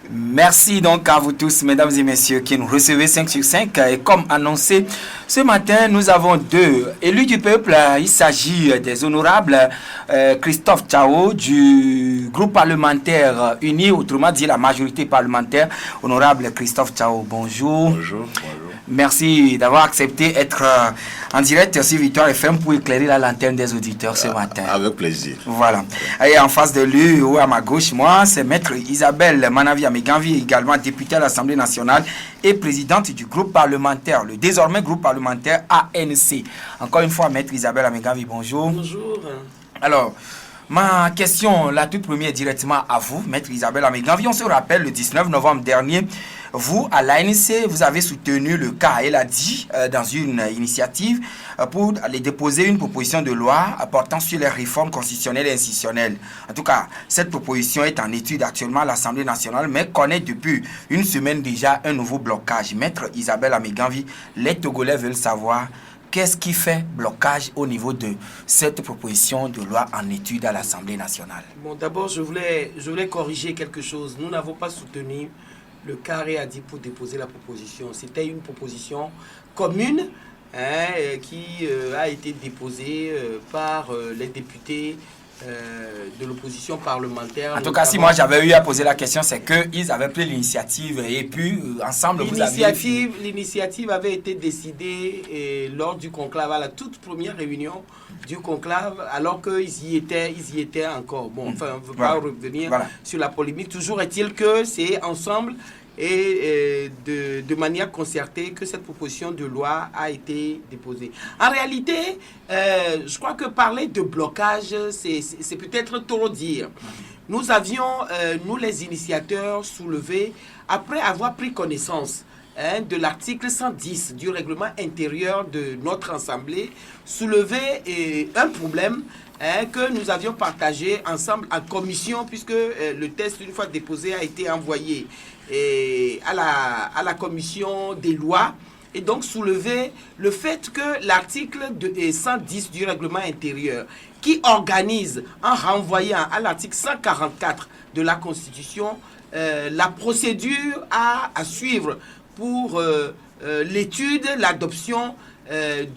Merci donc à vous tous, mesdames et messieurs, qui nous recevez 5 sur 5. Et comme annoncé, ce matin, nous avons deux élus du peuple. Il s'agit des honorables Christophe Tchao du groupe parlementaire uni, autrement dit la majorité parlementaire. Honorable Christophe Tchao, bonjour. Bonjour. Merci d'avoir accepté d'être en direct sur Victoire FM pour éclairer la lanterne des auditeurs ce matin. Avec plaisir. Voilà. Et en face de lui, ou à ma gauche, moi, c'est Maître Isabelle Manavi Ameganvi, également députée à l'Assemblée nationale et présidente du groupe parlementaire, le désormais groupe parlementaire ANC. Encore une fois, Maître Isabelle Ameganvi, bonjour. Bonjour. Alors, ma question, la toute première, directement à vous, Maître Isabelle Ameganvi. On se rappelle, le 19 novembre dernier, vous, à l'ANC, vous avez soutenu le cas, elle a dit, dans une initiative pour aller déposer une proposition de loi portant sur les réformes constitutionnelles et institutionnelles. En tout cas, cette proposition est en étude actuellement à l'Assemblée nationale, mais connaît depuis une semaine déjà un nouveau blocage. Maître Isabelle Ameganvi, les Togolais veulent savoir qu'est-ce qui fait blocage au niveau de cette proposition de loi en étude à l'Assemblée nationale. Bon, d'abord, je voulais corriger quelque chose. Nous n'avons pas soutenu le carré a dit pour déposer la proposition. C'était une proposition commune qui a été déposée par les députés de l'opposition parlementaire. En tout cas, si moi j'avais eu à poser la question, c'est qu'ils avaient pris l'initiative et puis ensemble vous aviez... L'initiative avait été décidée lors du conclave, à la toute première réunion du conclave, alors qu'ils y étaient encore. Bon, enfin, on ne veut pas revenir sur la polémique. Toujours est-il que c'est ensemble et de manière concertée que cette proposition de loi a été déposée. En réalité, je crois que parler de blocage, c'est peut-être trop dire. Nous avions, nous les initiateurs, soulevé, après avoir pris connaissance de l'article 110 du règlement intérieur de notre Assemblée, soulevé un problème que nous avions partagé ensemble en commission, puisque le texte, une fois déposé, a été envoyé à la commission des lois, et donc soulever le fait que l'article 110 du règlement intérieur, qui organise, en renvoyant à l'article 144 de la Constitution, la procédure à suivre pour l'étude, l'adoption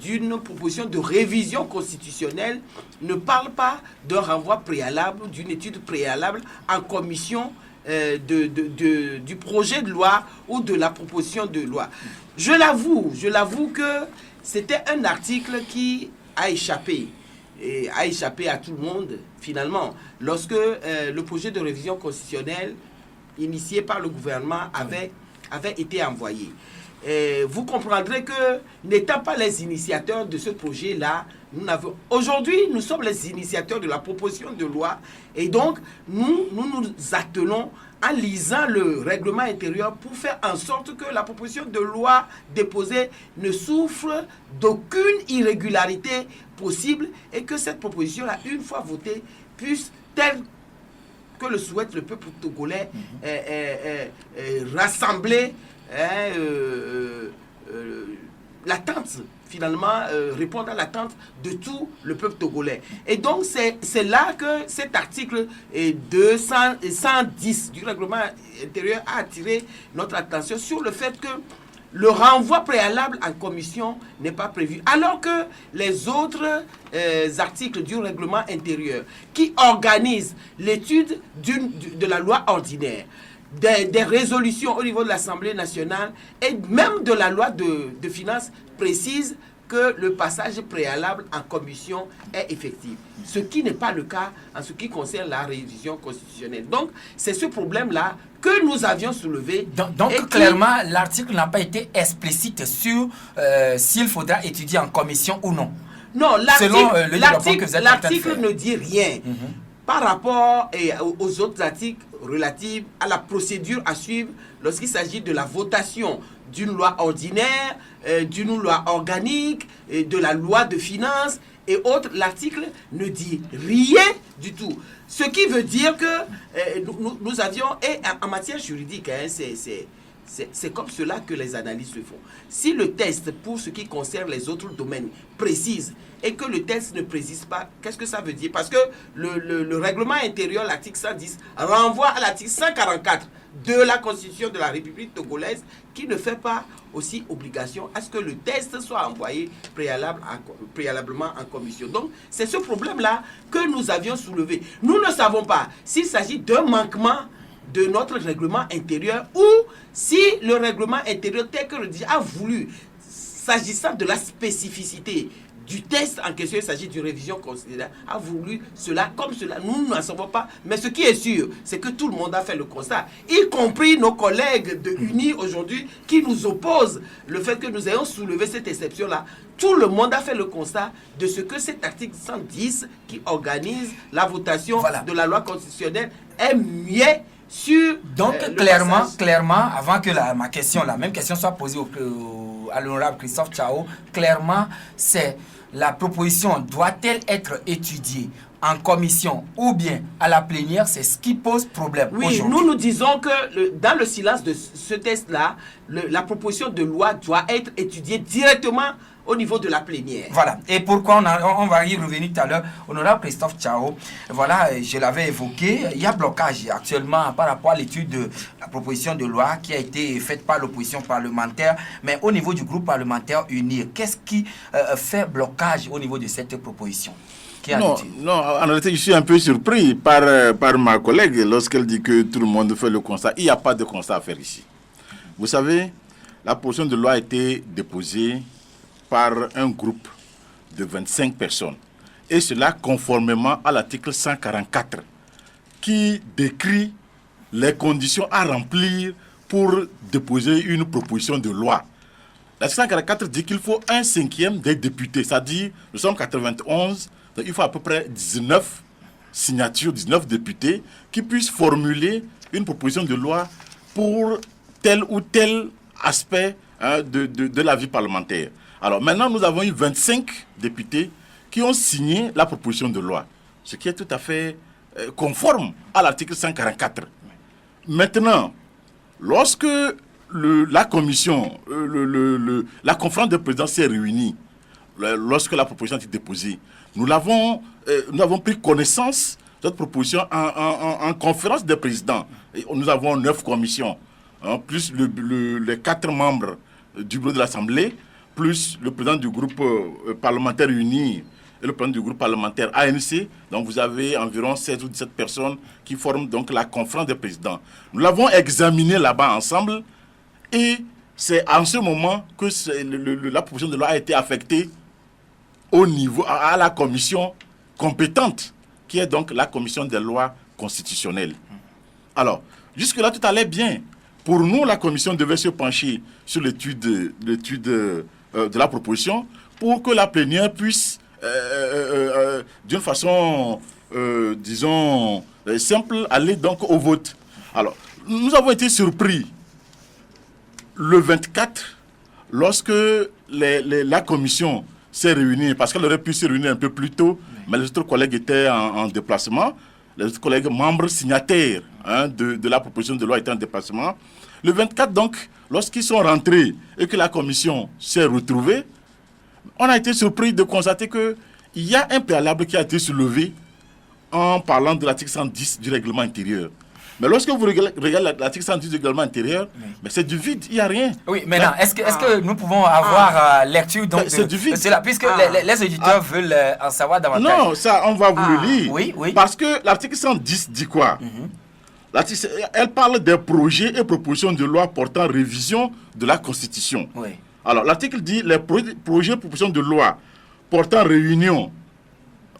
d'une proposition de révision constitutionnelle, ne parle pas d'un renvoi préalable, d'une étude préalable en commission du projet de loi ou de la proposition de loi. Je l'avoue que c'était un article qui a échappé à tout le monde, finalement, lorsque le projet de révision constitutionnelle initié par le gouvernement avait été envoyé. Vous comprendrez que, n'étant pas les initiateurs de ce projet-là, aujourd'hui, nous sommes les initiateurs de la proposition de loi, et donc nous attelons en lisant le règlement intérieur pour faire en sorte que la proposition de loi déposée ne souffre d'aucune irrégularité possible, et que cette proposition-là, une fois votée, puisse, telle que le souhaite le peuple togolais, rassembler l'attente, finalement, répondre à l'attente de tout le peuple togolais. Et donc, c'est là que cet article 110 du règlement intérieur a attiré notre attention sur le fait que le renvoi préalable en commission n'est pas prévu, alors que les autres articles du règlement intérieur qui organisent l'étude de la loi ordinaire, des résolutions au niveau de l'Assemblée nationale et même de la loi de finances précisent que le passage préalable en commission est effectif. Ce qui n'est pas le cas en ce qui concerne la révision constitutionnelle. Donc, c'est ce problème-là que nous avions soulevé. Donc clairement, l'article n'a pas été explicite sur s'il faudra étudier en commission ou non. Non, l'article ne dit rien. Par rapport aux autres articles relatifs à la procédure à suivre lorsqu'il s'agit de la votation d'une loi ordinaire, d'une loi organique, de la loi de finances et autres, l'article ne dit rien du tout. Ce qui veut dire que nous avions, et en matière juridique, C'est comme cela que les analyses se font. Si le test, pour ce qui concerne les autres domaines, précise et que le test ne précise pas, qu'est-ce que ça veut dire? Parce que le règlement intérieur, l'article 110, renvoie à l'article 144 de la Constitution de la République togolaise qui ne fait pas aussi obligation à ce que le test soit envoyé préalablement en commission. Donc, c'est ce problème-là que nous avions soulevé. Nous ne savons pas s'il s'agit d'un manquement de notre règlement intérieur ou si le règlement intérieur tel que le dit a voulu, s'agissant de la spécificité du test en question, il s'agit d'une révision considérable, a voulu cela comme cela. Nous n'en savons pas. Mais ce qui est sûr, c'est que tout le monde a fait le constat, y compris nos collègues de UNI aujourd'hui qui nous opposent le fait que nous ayons soulevé cette exception-là. Tout le monde a fait le constat de ce que cet article 110 qui organise la votation de la loi constitutionnelle est muet sur donc clairement, avant que la même question soit posée à l'honorable Christophe Tchao, clairement, c'est la proposition doit-elle être étudiée en commission ou bien à la plénière, c'est ce qui pose problème. Oui, nous disons que dans le silence de ce test-là, la proposition de loi doit être étudiée directement au niveau de la plénière. Voilà. Et pourquoi on va y revenir tout à l'heure. Honorable Christophe Tchao, voilà, je l'avais évoqué, il y a blocage actuellement par rapport à l'étude de la proposition de loi qui a été faite par l'opposition parlementaire, mais au niveau du groupe parlementaire uni, qu'est-ce qui fait blocage au niveau de cette proposition? Non, en réalité, je suis un peu surpris par ma collègue lorsqu'elle dit que tout le monde fait le constat. Il n'y a pas de constat à faire ici. Vous savez, la proposition de loi a été déposée par un groupe de 25 personnes. Et cela conformément à l'article 144 qui décrit les conditions à remplir pour déposer une proposition de loi. L'article 144 dit qu'il faut 1/5 des députés, c'est-à-dire nous sommes 91, donc il faut à peu près 19 signatures, 19 députés qui puissent formuler une proposition de loi pour tel ou tel aspect de la vie parlementaire. Alors maintenant, nous avons eu 25 députés qui ont signé la proposition de loi, ce qui est tout à fait conforme à l'article 144. Maintenant, lorsque la commission, la conférence des présidents s'est réunie, lorsque la proposition a été déposée, nous avons pris connaissance de cette proposition en conférence des présidents. Et nous avons 9 commissions, plus les 4 membres du bureau de l'Assemblée, plus le président du groupe parlementaire uni et le président du groupe parlementaire ANC. Donc vous avez environ 16 ou 17 personnes qui forment donc la conférence des présidents. Nous l'avons examiné là-bas ensemble et c'est en ce moment que la proposition de loi a été affectée au niveau, à la commission compétente, qui est donc la commission des lois constitutionnelles. Alors, jusque-là, tout allait bien. Pour nous, la commission devait se pencher sur l'étude de la proposition pour que la plénière puisse, d'une façon, disons, simple, aller donc au vote. Alors, nous avons été surpris le 24, lorsque la commission s'est réunie, parce qu'elle aurait pu se réunir un peu plus tôt, mais les autres collègues étaient en déplacement, les autres collègues membres signataires de la proposition de loi étaient en déplacement. Le 24, donc, lorsqu'ils sont rentrés et que la commission s'est retrouvée, on a été surpris de constater qu'il y a un préalable qui a été soulevé en parlant de l'article 110 du règlement intérieur. Mais lorsque vous regardez l'article 110 du règlement intérieur, mais c'est du vide, il n'y a rien. Oui, maintenant, est-ce que nous pouvons avoir lecture donc c'est du vide. Puisque les auditeurs veulent en savoir davantage. Non, ça, on va vous le lire. Oui. Parce que l'article 110 dit quoi? Elle parle des projets et propositions de loi portant révision de la Constitution. Oui. Alors, l'article dit les projets et propositions de loi portant révision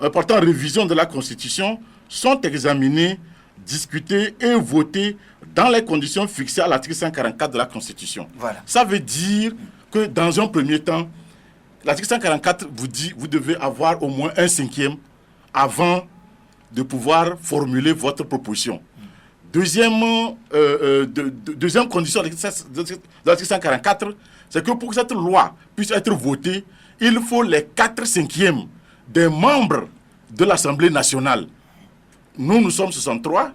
de la Constitution sont examinés, discuter et voter dans les conditions fixées à l'article 144 de la Constitution. Voilà. Ça veut dire que dans un premier temps, l'article 144 vous dit vous devez avoir au moins 1/5 avant de pouvoir formuler votre proposition. Deuxième condition de l'article 144, c'est que pour que cette loi puisse être votée, il faut les 4/5 des membres de l'Assemblée nationale. Nous sommes 63.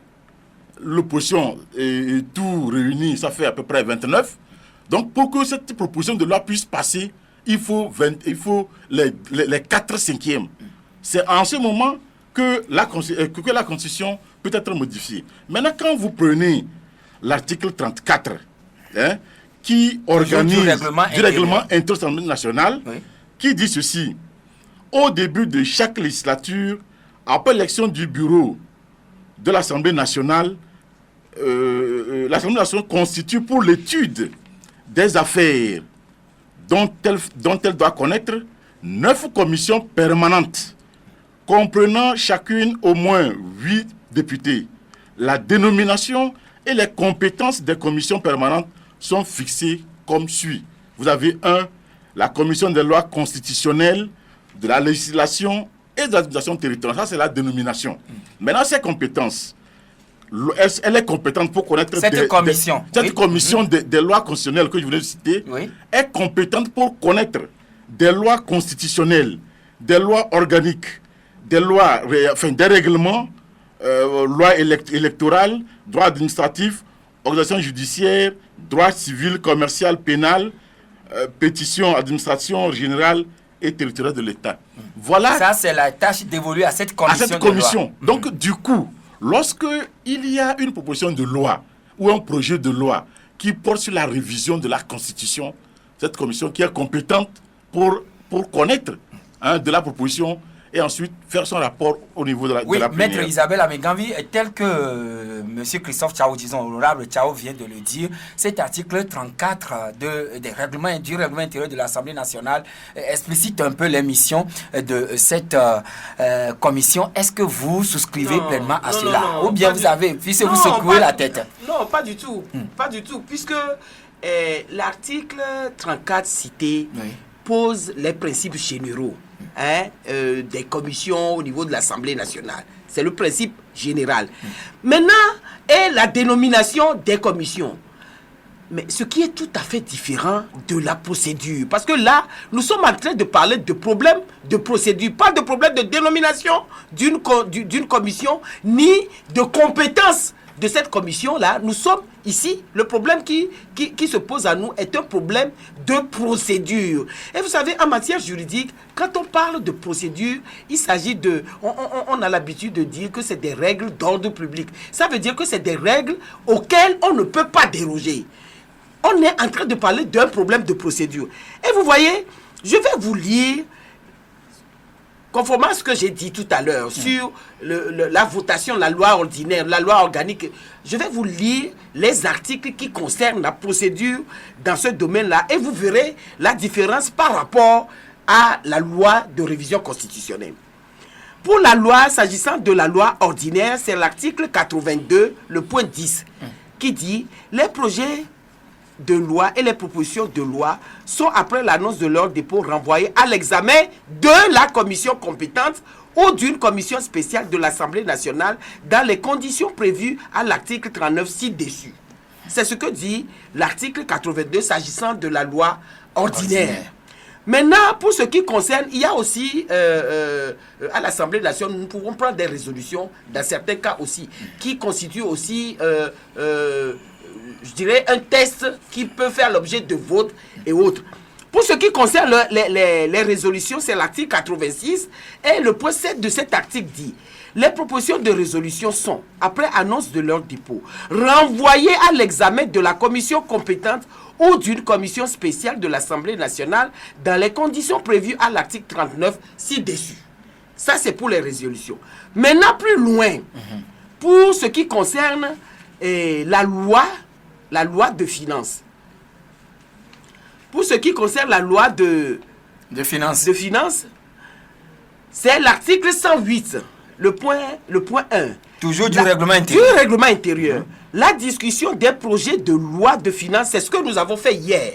l'opposition et tout réuni, ça fait à peu près 29. Donc, pour que cette proposition de loi puisse passer, il faut les 4/5. C'est en ce moment que la Constitution peut être modifiée. Maintenant, quand vous prenez l'article 34, qui organise du règlement inter-assemblée nationale, qui dit ceci: au début de chaque législature, après l'élection du bureau de l'Assemblée nationale, l'Assemblée nationale constitue pour l'étude des affaires dont elle doit connaître 9 commissions permanentes, comprenant chacune au moins 8 députés. La dénomination et les compétences des commissions permanentes sont fixées comme suit. Vous avez 1, la commission des lois constitutionnelles, de la législation et de l'administration territoriale. Ça, c'est la dénomination. Maintenant, ces compétences, elle est compétente pour connaître cette commission. Cette commission des lois constitutionnelles que je venais de citer est compétente pour connaître des lois constitutionnelles, des lois organiques, des lois, des règlements, lois électorales, droit administratif, organisation judiciaire, droit civil, commercial, pénal, pétition, administration générale et territoriale de l'État. Voilà. Ça, c'est la tâche dévolue à cette commission. Donc, du coup, lorsque il y a une proposition de loi ou un projet de loi qui porte sur la révision de la Constitution, cette commission qui est compétente pour connaître de la proposition et ensuite faire son rapport au niveau de la plénière. Maître Isabelle Améganvi, tel que M. Christophe Tchao, disons, honorable Tchao vient de le dire, cet article 34 du règlement intérieur de l'Assemblée nationale explicite un peu les missions de cette commission. Est-ce que vous souscrivez pleinement à cela? Ou bien vous avez, puisque vous secouez la tête? Non, pas du tout. Pas du tout, puisque l'article 34 cité pose les principes généraux des commissions au niveau de l'Assemblée nationale. C'est le principe général. Maintenant, est la dénomination des commissions. Mais ce qui est tout à fait différent de la procédure. Parce que là, nous sommes en train de parler de problèmes de procédure, pas de problème de dénomination d'une commission, ni de compétences de cette commission-là. Nous sommes ici, le problème qui se pose à nous est un problème de procédure. Et vous savez, en matière juridique, quand on parle de procédure, il s'agit de... On a l'habitude de dire que c'est des règles d'ordre public. Ça veut dire que c'est des règles auxquelles on ne peut pas déroger. On est en train de parler d'un problème de procédure. Et vous voyez, je vais vous lire, conformément à ce que j'ai dit tout à l'heure, sur la votation, la loi ordinaire, la loi organique, je vais vous lire les articles qui concernent la procédure dans ce domaine-là. Et vous verrez la différence par rapport à la loi de révision constitutionnelle. Pour la loi, s'agissant de la loi ordinaire, c'est l'article 82, le point 10, qui dit « Les projets de loi et les propositions de loi sont, après l'annonce de leur dépôt, renvoyés à l'examen de la commission compétente ou d'une commission spéciale de l'Assemblée nationale dans les conditions prévues à l'article 39 ci-dessus. » C'est ce que dit l'article 82 s'agissant de la loi ordinaire. Maintenant, pour ce qui concerne, il y a aussi à l'Assemblée nationale, nous pouvons prendre des résolutions, dans certains cas aussi, qui constituent aussi, je dirais, un test qui peut faire l'objet de vote et autres. Pour ce qui concerne les résolutions, c'est l'article 86 et le point 7 de cet article dit: les propositions de résolution sont, après annonce de leur dépôt, renvoyées à l'examen de la commission compétente ou d'une commission spéciale de l'Assemblée nationale dans les conditions prévues à l'article 39 ci-dessus. Ça, c'est pour les résolutions. Maintenant, plus loin, pour ce qui concerne la loi de finances. Pour ce qui concerne la loi de finances, c'est l'article 108, le point 1. Toujours du règlement intérieur. Du règlement intérieur. La discussion des projets de loi de finances, c'est ce que nous avons fait hier.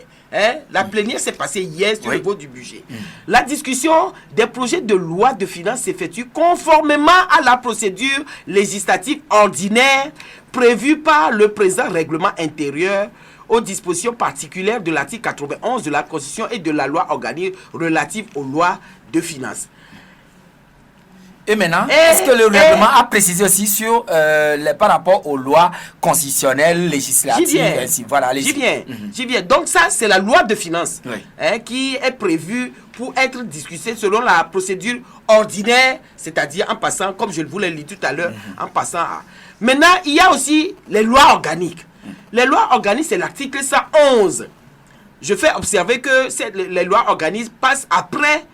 La plénière s'est passée hier sur le niveau du budget. La discussion des projets de loi de finances s'effectue conformément à la procédure législative ordinaire prévue par le présent règlement intérieur aux dispositions particulières de l'article 91 de la Constitution et de la loi organique relative aux lois de finances. Et maintenant, est-ce que le règlement a précisé aussi sur par rapport aux lois constitutionnelles, législatives, ainsi, voilà, j'y viens. Donc ça, c'est la loi de finances qui est prévue pour être discutée selon la procédure ordinaire, c'est-à-dire en passant, comme je vous l'ai dit tout à l'heure, en passant à... Maintenant, il y a aussi les lois organiques. Les lois organiques, c'est l'article 111. Je fais observer que les lois organiques passent après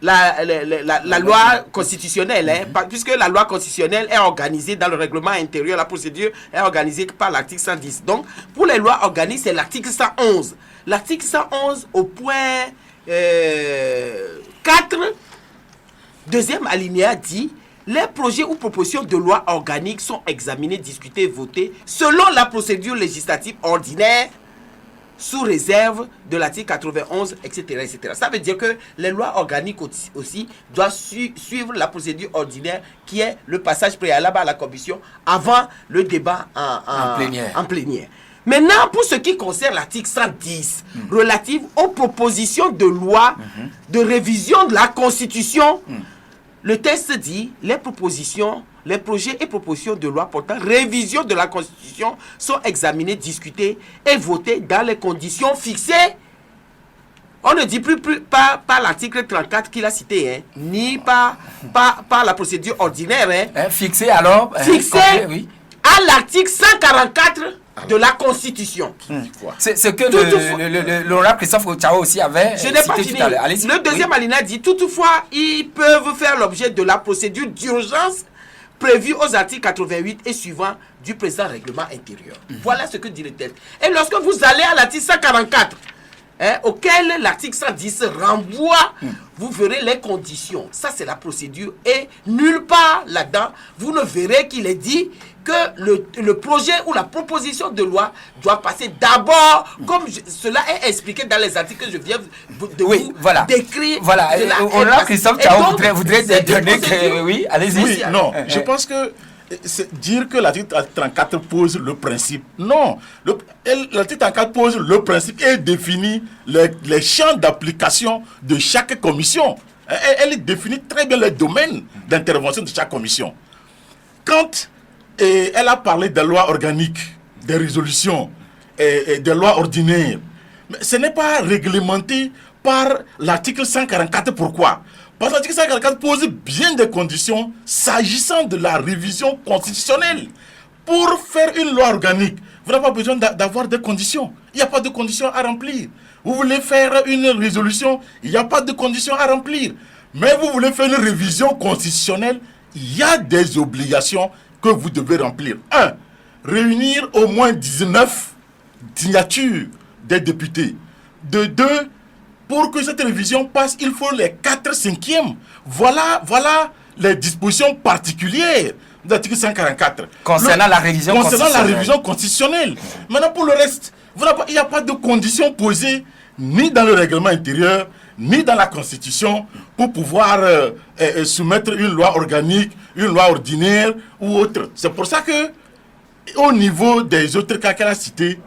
la loi constitutionnelle, puisque la loi constitutionnelle est organisée dans le règlement intérieur, la procédure est organisée par l'article 110. Donc, pour les lois organiques, c'est l'article 111. L'article 111 au point 4, deuxième alinéa dit: les projets ou propositions de loi organiques sont examinés, discutés et votés selon la procédure législative ordinaire, sous réserve de l'article 91, etc., etc. Ça veut dire que les lois organiques aussi doivent suivre la procédure ordinaire qui est le passage préalable à la commission avant le débat en plénière. Maintenant, pour ce qui concerne l'article 110, relatif aux propositions de loi de révision de la Constitution, le texte dit: les propositions, les projets et propositions de loi portant révision de la Constitution sont examinés, discutés et votés dans les conditions fixées. On ne dit plus par l'article 34 qu'il a cité, ni par la procédure ordinaire. Fixé alors fixé à l'article 144 de la Constitution. C'est ce que l'honorable Christophe Otchao aussi avait cité tout à l'heure. Le deuxième alinéa dit: toutefois, ils peuvent faire l'objet de la procédure d'urgence prévue aux articles 88 et suivants du présent règlement intérieur. Voilà ce que dit le texte. Et lorsque vous allez à l'article 144, auquel l'article 110 renvoie, vous verrez les conditions. Ça, c'est la procédure. Et nulle part là-dedans, vous ne verrez qu'il est dit que le projet ou la proposition de loi doit passer d'abord, comme cela est expliqué dans les articles que je viens de vous décrire. Voilà. On a Christophe Tchao voudrait donner que... Oui, allez-y. Oui, non, je pense que dire que l'article 34 pose le principe. Non. L'article 34 pose le principe et définit les champs d'application de chaque commission. Elle définit très bien les domaines d'intervention de chaque commission. Quand elle a parlé des lois organiques, des résolutions et des lois ordinaires, mais ce n'est pas réglementé par l'article 144. Pourquoi ? Parce que l'article 144 pose bien des conditions s'agissant de la révision constitutionnelle. Pour faire une loi organique, vous n'avez pas besoin d'avoir des conditions. Il n'y a pas de conditions à remplir. Vous voulez faire une résolution, il n'y a pas de conditions à remplir. Mais vous voulez faire une révision constitutionnelle, il y a des obligations que vous devez remplir. 1. Réunir au moins 19 signatures des députés. De 2. Pour que cette révision passe, il faut les 4/5. Voilà les dispositions particulières de l'article 144. Concernant la révision constitutionnelle. Maintenant, pour le reste, il n'y a pas de conditions posées ni dans le règlement intérieur, ni dans la Constitution pour pouvoir soumettre une loi organique, une loi ordinaire ou autre. C'est pour ça que, au niveau des autres cas qu'elle a cités,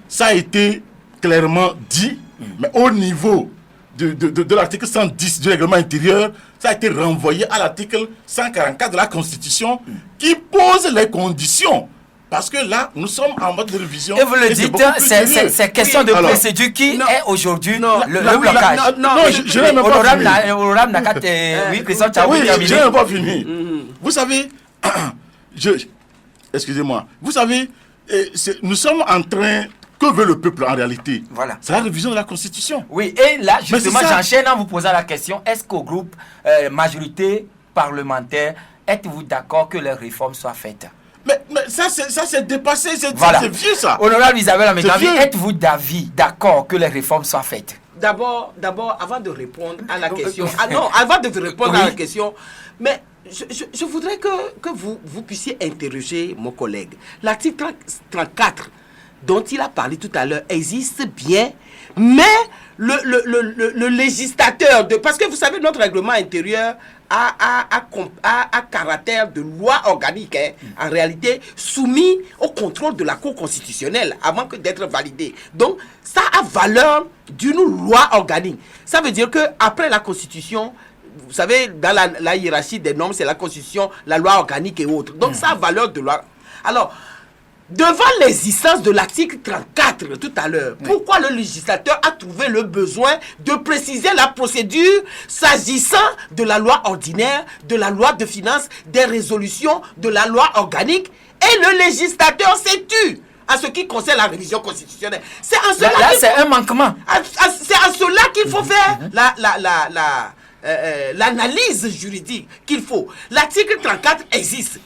ça a été clairement dit. Mais au niveau de l'article 110 du règlement intérieur, ça a été renvoyé à l'article 144 de la Constitution qui pose les conditions. Parce que là, nous sommes en mode de révision. Et vous le dites, c'est question de procédure qui est aujourd'hui le blocage. Non, je n'ai même pas fini. Honorable Nakat, oui, Christophe Tchao, oui, je n'ai même pas fini. Vous savez, excusez-moi, vous savez, nous sommes en train... Que veut le peuple en réalité? Voilà. C'est la révision de la Constitution. Oui, et là, justement, j'enchaîne en vous posant la question. Est-ce qu'au groupe majorité parlementaire, êtes-vous d'accord que les réformes soient faites? Mais ça, c'est dépassé, c'est vieux ça. Honorable Isabelle Amégavi, êtes-vous d'accord que les réformes soient faites? D'abord, avant de répondre à la question... avant de répondre à la question, mais... Je voudrais que vous puissiez interroger mon collègue. L'article 34 dont il a parlé tout à l'heure existe bien, mais le législateur, parce que vous savez, notre règlement intérieur a caractère de loi organique, en réalité soumis au contrôle de la Cour constitutionnelle avant que d'être validé. Donc, ça a valeur d'une loi organique. Ça veut dire qu'après la Constitution, vous savez, dans la hiérarchie des normes, c'est la Constitution, la loi organique et autres. Donc, ça a valeur de loi. Alors, devant l'existence de l'article 34 tout à l'heure, pourquoi le législateur a trouvé le besoin de préciser la procédure s'agissant de la loi ordinaire, de la loi de finances, des résolutions, de la loi organique, et le législateur s'est tu à ce qui concerne la révision constitutionnelle. C'est en cela c'est un manquement. C'est en cela qu'il faut faire l'analyse juridique qu'il faut. L'article 34 existe.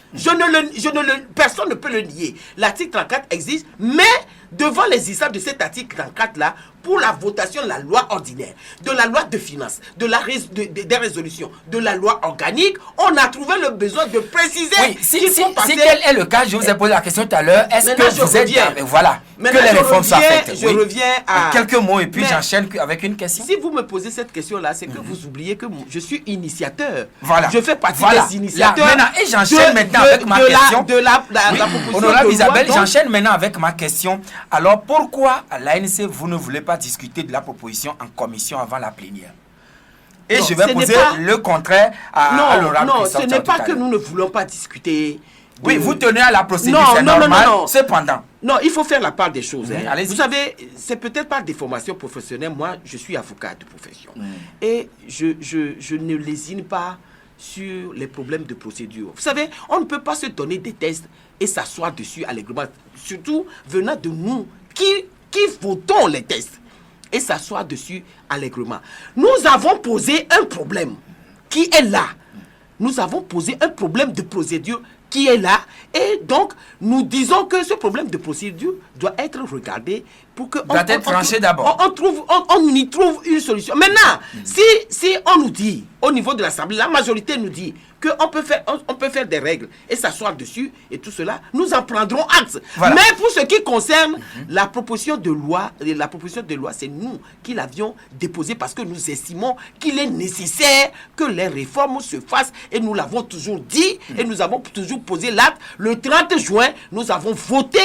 Personne ne peut le nier. L'article 34 existe, mais devant l'existence de cet article 34-là, pour la votation de la loi ordinaire, de la loi de finances, des résolutions, de la loi organique, on a trouvé le besoin de préciser qu'il faut passer... Si tel est le cas, je vous ai posé la question tout à l'heure, est-ce que vous êtes... Voilà, que les réformes soient faites. Je reviens à... Quelques mots et puis j'enchaîne avec une question. Si vous me posez cette question-là, c'est que vous oubliez que je suis initiateur. Voilà. Je fais partie des initiateurs. Et j'enchaîne maintenant avec ma question. La proposition Honorable de Isabelle, loi, j'enchaîne maintenant avec ma question. Alors, pourquoi à l'ANC, vous ne voulez pas discuter de la proposition en commission avant la plénière? Et je vais poser le contraire à l'honorable. Non, ce n'est pas que nous ne voulons pas discuter. Oui, vous tenez à la procédure, c'est normal. Cependant. Non, il faut faire la part des choses. Allez-y. Vous savez, c'est peut-être pas des formations professionnelles. Moi, je suis avocat de profession. Et je ne lésine pas sur les problèmes de procédure. Vous savez, on ne peut pas se donner des tests et s'asseoir dessus allègrement, surtout venant de nous qui votons les tests et s'asseoir dessus allègrement. Nous avons posé un problème qui est là. Nous avons posé un problème de procédure qui est là, et donc nous disons que ce problème de procédure doit être regardé pour que doit être tranché d'abord. On y trouve une solution. Maintenant, si on nous dit au niveau de l'Assemblée, la majorité nous dit qu'on peut faire des règles et s'asseoir dessus et tout cela, nous en prendrons acte. Voilà. Mais pour ce qui concerne la proposition de loi, c'est nous qui l'avions déposée parce que nous estimons qu'il est nécessaire que les réformes se fassent, et nous l'avons toujours dit et nous avons toujours posé l'acte. Le 30 juin, nous avons voté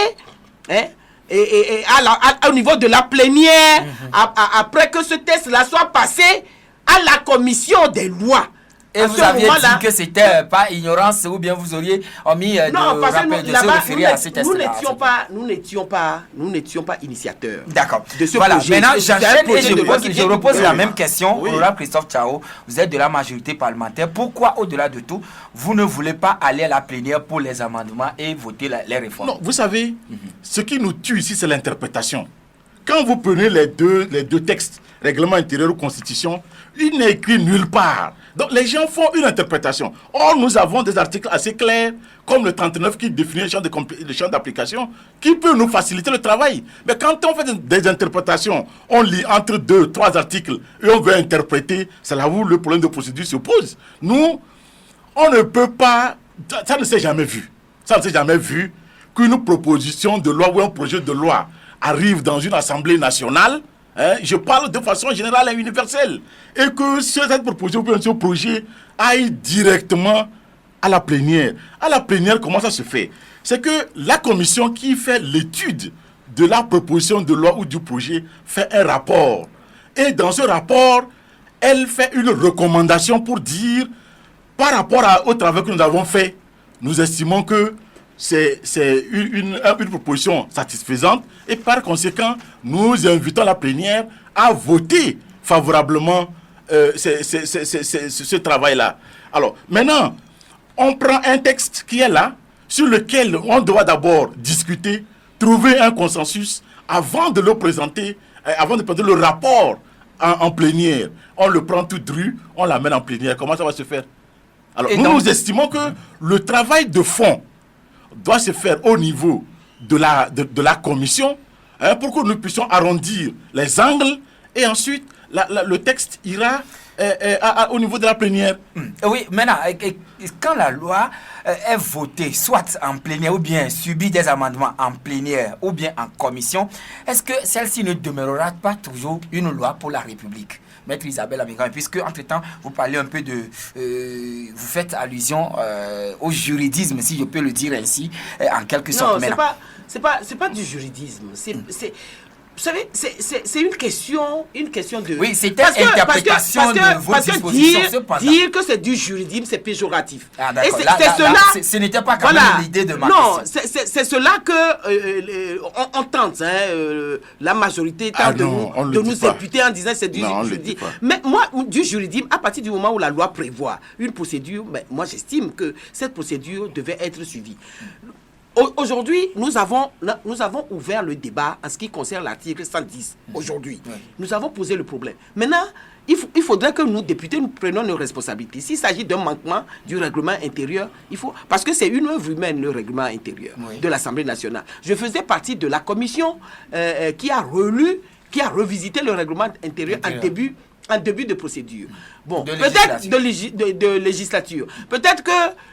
au niveau de la plénière, après que ce test-là soit passé à la commission des lois. Et vous aviez dit que c'était pas ignorance, ou bien vous auriez omis de se référer à ces tests-là. Nous n'étions pas initiateurs. D'accord. De ce projet. Maintenant, j'enchaîne et je repose la même question. Honorable Christophe Tchao, vous êtes de la majorité parlementaire. Pourquoi, au-delà de tout, vous ne voulez pas aller à la plénière pour les amendements et voter les réformes? Non, vous savez, ce qui nous tue ici, c'est l'interprétation. Quand vous prenez les deux textes, règlement intérieur ou constitution, il n'est écrit nulle part. Donc les gens font une interprétation. Or, nous avons des articles assez clairs, comme le 39 qui définit le champ d'application, qui peut nous faciliter le travail. Mais quand on fait des interprétations, on lit entre 2, 3 articles et on veut interpréter, c'est là où le problème de procédure se pose. Nous, on ne peut pas... Ça ne s'est jamais vu. Ça ne s'est jamais vu qu'une proposition de loi ou un projet de loi arrive dans une assemblée nationale, je parle de façon générale et universelle, et que cette proposition ou ce projet aille directement à la plénière. À la plénière, comment ça se fait? C'est que la commission qui fait l'étude de la proposition de loi ou du projet fait un rapport. Et dans ce rapport, elle fait une recommandation pour dire, par rapport au travail que nous avons fait, nous estimons que c'est une proposition satisfaisante, et par conséquent, nous invitons la plénière à voter favorablement ce travail-là. Alors, maintenant, on prend un texte qui est là, sur lequel on doit d'abord discuter, trouver un consensus avant de le présenter, avant de présenter le rapport en plénière. On le prend tout dru, on l'amène en plénière. Comment ça va se faire? Alors, nous estimons que le travail de fond doit se faire au niveau de la commission, pour que nous puissions arrondir les angles, et ensuite le texte ira au niveau de la plénière. Oui, maintenant, quand la loi est votée, soit en plénière ou bien subit des amendements en plénière ou bien en commission, est-ce que celle-ci ne demeurera pas toujours une loi pour la République? Maître Isabelle Amigan, puisque entre-temps, vous parlez un peu de... vous faites allusion au juridisme, si je peux le dire ainsi, en quelque sorte. Non, c'est pas du juridisme. Vous savez, c'est une question de... Oui, c'était interprétation de vos dispositions. Dire que c'est du juridisme, c'est péjoratif. Ah, d'accord. Ce n'était pas quand même l'idée de ma question. C'est cela que on tente, la majorité tente de nous imputer en disant que c'est du juridisme. Mais moi, du juridisme, à partir du moment où la loi prévoit une procédure, moi j'estime que cette procédure devait être suivie. Aujourd'hui, nous avons ouvert le débat en ce qui concerne l'article 110. Aujourd'hui, nous avons posé le problème. Maintenant, il faudrait que nous, députés, nous prenions nos responsabilités. S'il s'agit d'un manquement du règlement intérieur, parce que c'est une œuvre humaine, le règlement intérieur de l'Assemblée nationale. Je faisais partie de la commission qui a revisité le règlement intérieur en début de procédure. Bon, peut-être de législature. Peut-être que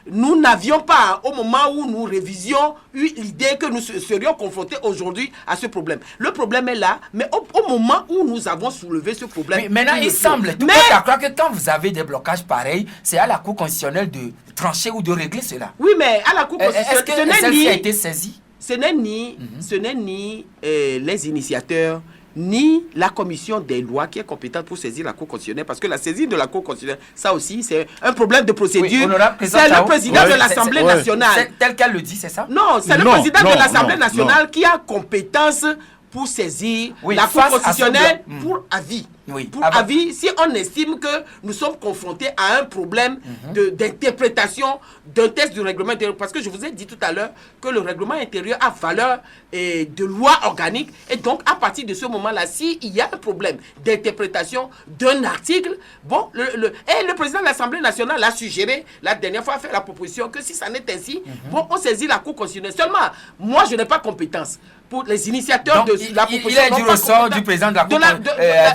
nous n'avions pas, au moment où nous révisions, eu l'idée que nous serions confrontés aujourd'hui à ce problème. Le problème est là, mais au moment où nous avons soulevé ce problème... Mais maintenant, il semble tout à croire que quand vous avez des blocages pareils, c'est à la Cour constitutionnelle de trancher ou de régler cela. Oui, mais à la Cour constitutionnelle... Est-ce que celle-ci a été saisie? Ce n'est ni les initiateurs, ni la commission des lois qui est compétente pour saisir la Cour constitutionnelle, parce que la saisie de la Cour constitutionnelle, ça aussi, c'est un problème de procédure. C'est le président de l'Assemblée nationale. C'est tel qu'elle le dit, c'est ça? Non, c'est le président de l'Assemblée nationale qui a compétence pour saisir la Cour constitutionnelle pour avis. Pour avis, si on estime que nous sommes confrontés à un problème d'interprétation d'un texte du règlement intérieur, parce que je vous ai dit tout à l'heure que le règlement intérieur a valeur de loi organique, et donc à partir de ce moment-là, s'il y a un problème d'interprétation d'un article, bon, le président de l'Assemblée nationale a suggéré la dernière fois, a fait la proposition que si ça n'est ainsi, bon, on saisit la Cour constitutionnelle. Seulement, moi je n'ai pas compétence. Pour les initiateurs de la proposition. Il est du ressort du président de la Cour de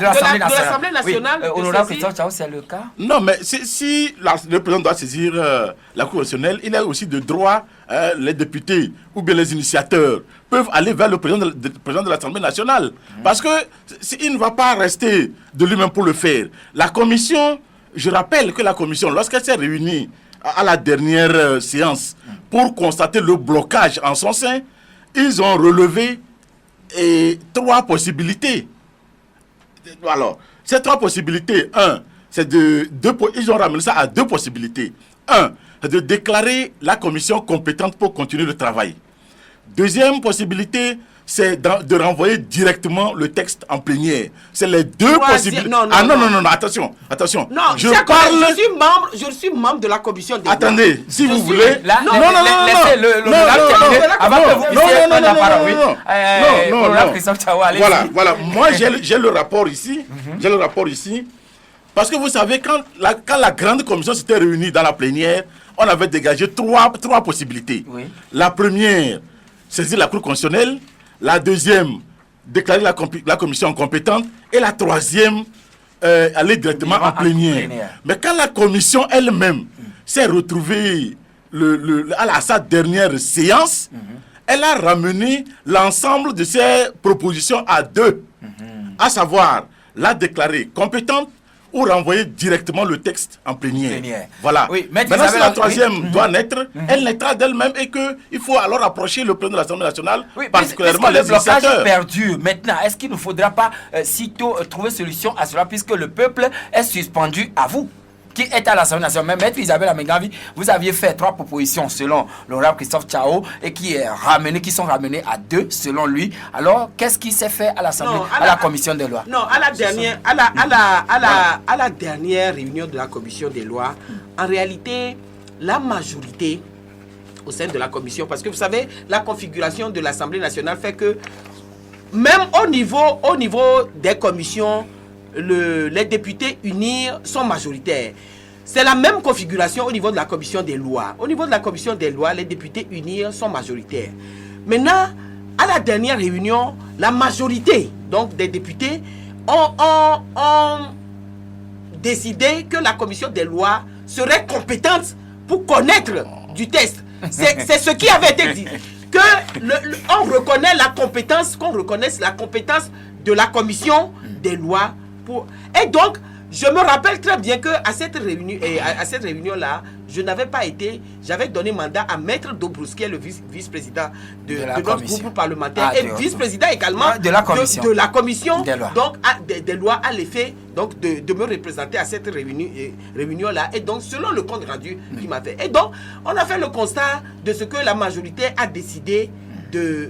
l'Assemblée nationale. Oui, honorable Christophe Tchao, c'est le cas? Non, mais si le président doit saisir la Cour constitutionnelle, il a aussi de droit, les députés ou bien les initiateurs peuvent aller vers le président de l'Assemblée nationale. Parce que il ne va pas rester de lui-même pour le faire. La commission, je rappelle que la commission, lorsqu'elle s'est réunie à la dernière séance pour constater le blocage en son sein, ils ont relevé 3 possibilités. Alors, ces 3 possibilités, ils ont ramené ça à 2 possibilités. 1, c'est de déclarer la commission compétente pour continuer le travail. Deuxième possibilité, c'est de renvoyer directement le texte en plénière. C'est les 2 possibilités. Non, attention. Non, je suis membre de la commission des Attendez, si vous voulez... Voilà. Moi, j'ai le rapport ici. J'ai le rapport ici. Parce que vous savez, quand la grande commission s'était réunie dans la plénière, on avait dégagé 3 possibilités. Oui. La première, saisir la Cour constitutionnelle. La deuxième, déclarer la commission compétente. Et la troisième, aller directement en plénière. Mais quand la commission elle-même s'est retrouvée à sa dernière séance, elle a ramené l'ensemble de ses propositions à 2. À savoir, la déclarer compétente ou renvoyer directement le texte en plénière. Voilà. Oui, maintenant, si la troisième doit naître, elle naîtra d'elle-même et qu'il faut alors approcher le président de l'Assemblée nationale, particulièrement les initiateurs. Le blocage perdure. Maintenant, est-ce qu'il ne faudra pas sitôt trouver solution à cela, puisque le peuple est suspendu à vous qui est à l'Assemblée nationale? Maître Isabelle Amengavi, vous aviez fait 3 propositions selon l'honorable Christophe Tchao et qui sont ramenées à 2 selon lui. Alors, qu'est-ce qui s'est fait à l'Assemblée, à la commission des lois? Non, à la dernière réunion de la commission des lois, en réalité, la majorité au sein de la commission, parce que vous savez, la configuration de l'Assemblée nationale fait que même au niveau des commissions, les députés unis sont majoritaires. C'est la même configuration au niveau de la commission des lois. Au niveau de la commission des lois, les députés unis sont majoritaires. Maintenant, à la dernière réunion, la majorité donc, des députés ont décidé que la commission des lois serait compétente pour connaître du texte. C'est ce qui avait été dit. Qu'on reconnaisse la compétence de la commission des lois. Et donc, je me rappelle très bien qu'à cette réunion-là, je n'avais pas été, j'avais donné mandat à Maître Dobrouski, le vice-président de notre groupe parlementaire, et vice-président également de la commission des lois à l'effet de me représenter à cette réunion-là. Et donc, selon le compte rendu qu'il m'a fait. Et donc, on a fait le constat de ce que la majorité a décidé de